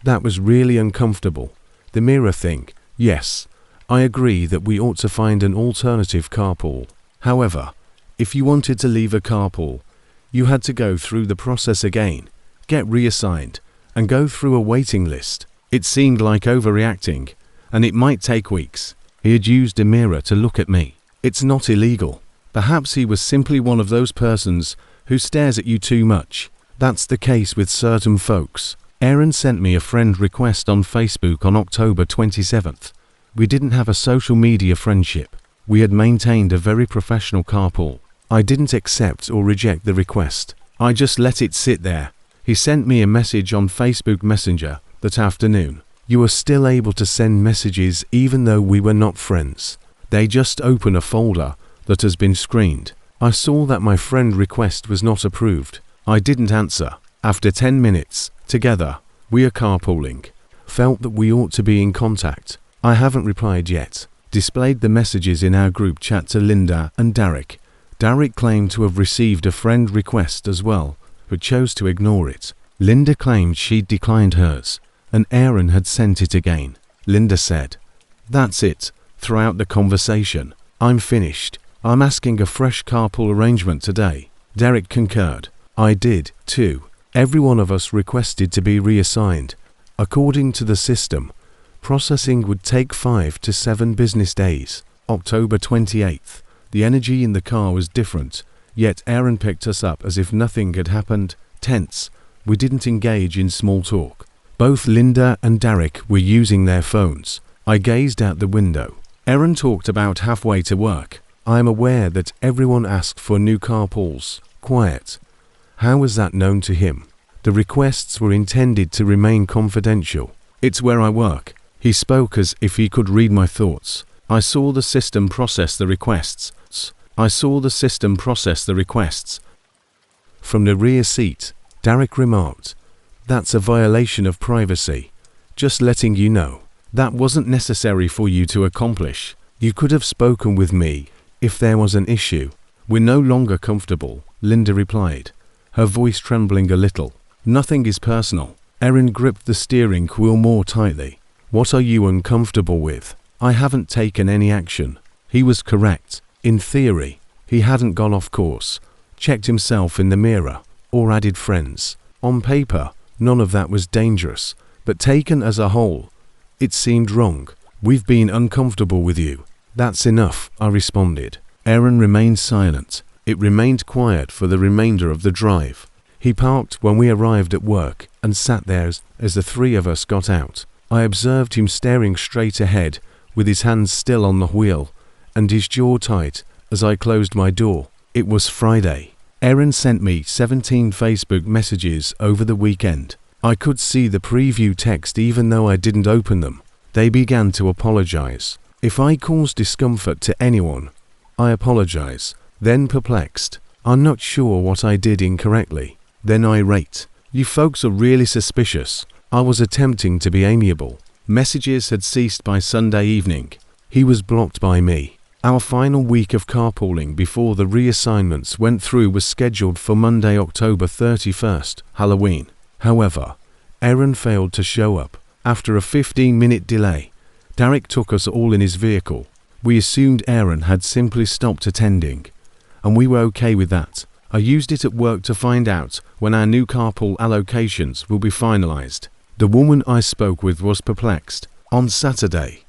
"That was really uncomfortable. The mirror thing, yes, I agree that we ought to find an alternative carpool. However, if you wanted to leave a carpool, you had to go through the process again, get reassigned, and go through a waiting list. It seemed like overreacting, and it might take weeks." He had used a mirror to look at me. "It's not illegal. Perhaps he was simply one of those persons who stares at you too much. That's the case with certain folks." Aaron sent me a friend request on Facebook on October 27th. We didn't have a social media friendship. We had maintained a very professional carpool. I didn't accept or reject the request. I just let it sit there. He sent me a message on Facebook Messenger that afternoon. "You are still able to send messages even though we were not friends. They just open a folder that has been screened." I saw that my friend request was not approved. I didn't answer. After 10 minutes, together, we are carpooling. Felt that we ought to be in contact. I haven't replied yet. Displayed the messages in our group chat to Linda and Derek. Derek claimed to have received a friend request as well, but chose to ignore it. Linda claimed she'd declined hers, and Aaron had sent it again. Linda said, "That's it," throughout the conversation. "I'm finished. I'm asking a fresh carpool arrangement today." Derek concurred. I did, too. Every one of us requested to be reassigned. According to the system, processing would take 5 to 7 business days. October 28th. The energy in the car was different, yet Aaron picked us up as if nothing had happened. Tense. We didn't engage in small talk. Both Linda and Derek were using their phones. I gazed out the window. Aaron talked about halfway to work. I am aware that everyone asked for new carpools. Quiet. How was that known to him? The requests were intended to remain confidential. "It's where I work." He spoke as if he could read my thoughts. I saw the system process the requests. From the rear seat, Derek remarked, "That's a violation of privacy. Just letting you know. That wasn't necessary for you to accomplish. You could have spoken with me if there was an issue." "We're no longer comfortable," Linda replied, her voice trembling a little. "Nothing is personal." Aaron gripped the steering wheel more tightly. "What are you uncomfortable with?" "I haven't taken any action." He was correct. In theory, he hadn't gone off course, checked himself in the mirror, or added friends. On paper, none of that was dangerous, but taken as a whole, it seemed wrong. "We've been uncomfortable with you. That's enough," I responded. Aaron remained silent. It remained quiet for the remainder of the drive. He parked when we arrived at work and sat there as the three of us got out. I observed him staring straight ahead with his hands still on the wheel and his jaw tight as I closed my door. It was Friday. Aaron sent me 17 Facebook messages over the weekend. I could see the preview text even though I didn't open them. They began to apologize. If I caused discomfort to anyone, I apologize. Then perplexed. I'm not sure what I did incorrectly. Then irate. You folks are really suspicious. I was attempting to be amiable. Messages had ceased by Sunday evening. He was blocked by me. Our final week of carpooling before the reassignments went through was scheduled for Monday, October 31st, Halloween. However, Aaron failed to show up. After a 15-minute delay, Derek took us all in his vehicle. We assumed Aaron had simply stopped attending, and we were okay with that. I used it at work to find out when our new carpool allocations will be finalized. The woman I spoke with was perplexed. On Saturday,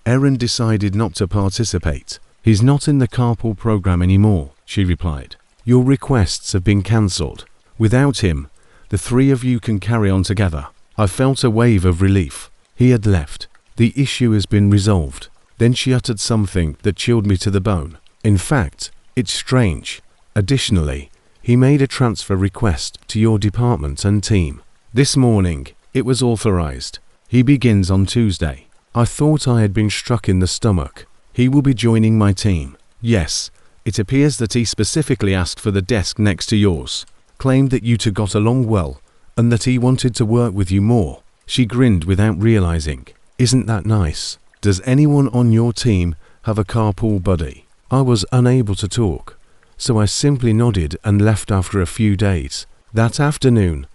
Aaron decided not to participate. He's not in the carpool program anymore, she replied. Your requests have been cancelled. Without him, the three of you can carry on together. I felt a wave of relief. He had left. The issue has been resolved. Then she uttered something that chilled me to the bone. In fact, it's strange. Additionally, he made a transfer request to your department and team. This morning, it was authorized. He begins on Tuesday. I thought I had been struck in the stomach. He will be joining my team. Yes, it appears that he specifically asked for the desk next to yours, claimed that you two got along well, and that he wanted to work with you more. She grinned without realizing. Isn't that nice? Does anyone on your team have a carpool buddy? I was unable to talk, so I simply nodded and left after a few days. That afternoon,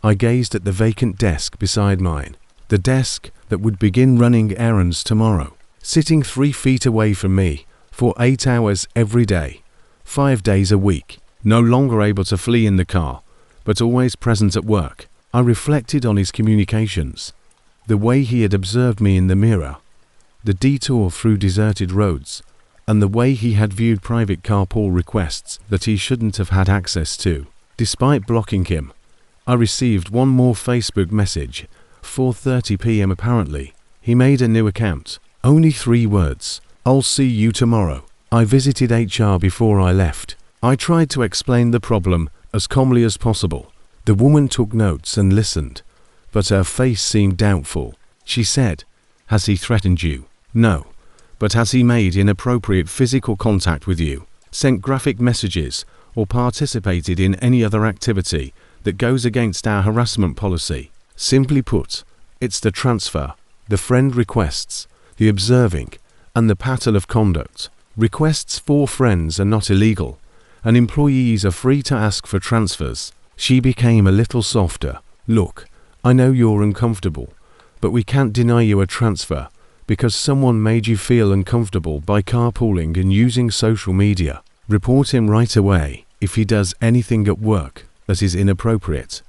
I gazed at the vacant desk beside mine. The desk that would begin running errands tomorrow, sitting 3 feet away from me for 8 hours every day, 5 days a week, no longer able to flee in the car, but always present at work. I reflected on his communications, the way he had observed me in the mirror, the detour through deserted roads, and the way he had viewed private carpool requests that he shouldn't have had access to. Despite blocking him, I received one more Facebook message. 4:30 p.m. apparently. He made a new account. Only 3 words. I'll see you tomorrow. I visited HR before I left. I tried to explain the problem as calmly as possible. The woman took notes and listened, but her face seemed doubtful. She said, "Has he threatened you?" "No. But has he made inappropriate physical contact with you, sent graphic messages, or participated in any other activity that goes against our harassment policy?" Simply put, it's the transfer, the friend requests, the observing, and the pattern of conduct. Requests for friends are not illegal, and employees are free to ask for transfers. She became a little softer. Look, I know you're uncomfortable, but we can't deny you a transfer because someone made you feel uncomfortable by carpooling and using social media. Report him right away if he does anything at work that is inappropriate,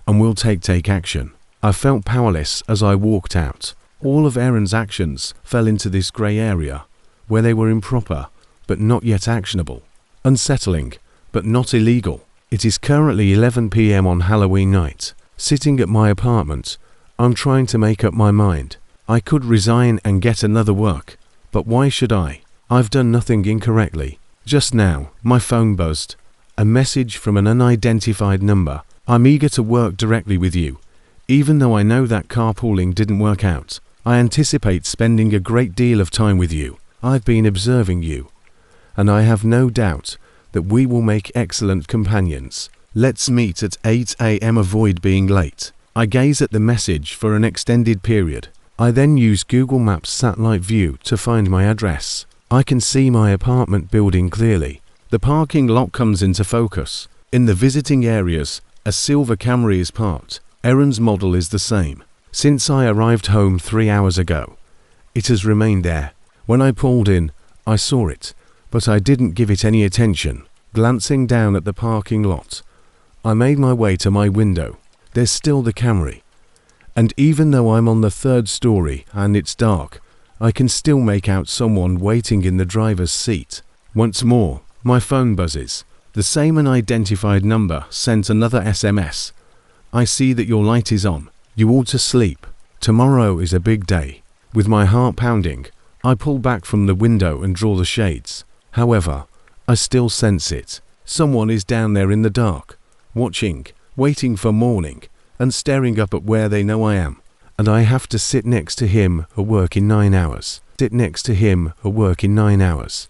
and we'll take action. I felt powerless as I walked out. All of Aaron's actions fell into this grey area, where they were improper, but not yet actionable. Unsettling, but not illegal. It is currently 11 p.m. on Halloween night. Sitting at my apartment, I'm trying to make up my mind. I could resign and get another work, but why should I? I've done nothing incorrectly. Just now, my phone buzzed. A message from an unidentified number. I'm eager to work directly with you. Even though I know that carpooling didn't work out, I anticipate spending a great deal of time with you. I've been observing you, and I have no doubt that we will make excellent companions. Let's meet at 8 a.m. Avoid being late. I gaze at the message for an extended period. I then use Google Maps satellite view to find my address. I can see my apartment building clearly. The parking lot comes into focus. In the visiting areas, a silver Camry is parked. Aaron's model is the same. Since I arrived home 3 hours ago, it has remained there. When I pulled in, I saw it, but I didn't give it any attention. Glancing down at the parking lot, I made my way to my window. There's still the Camry. And even though I'm on the 3rd story and it's dark, I can still make out someone waiting in the driver's seat. Once more, my phone buzzes. The same unidentified number sent another SMS. I see that your light is on. You ought to sleep. Tomorrow is a big day. With my heart pounding, I pull back from the window and draw the shades. However, I still sense it. Someone is down there in the dark, watching, waiting for morning, and staring up at where they know I am. And I have to sit next to him or work in 9 hours. Sit next to him or work in 9 hours.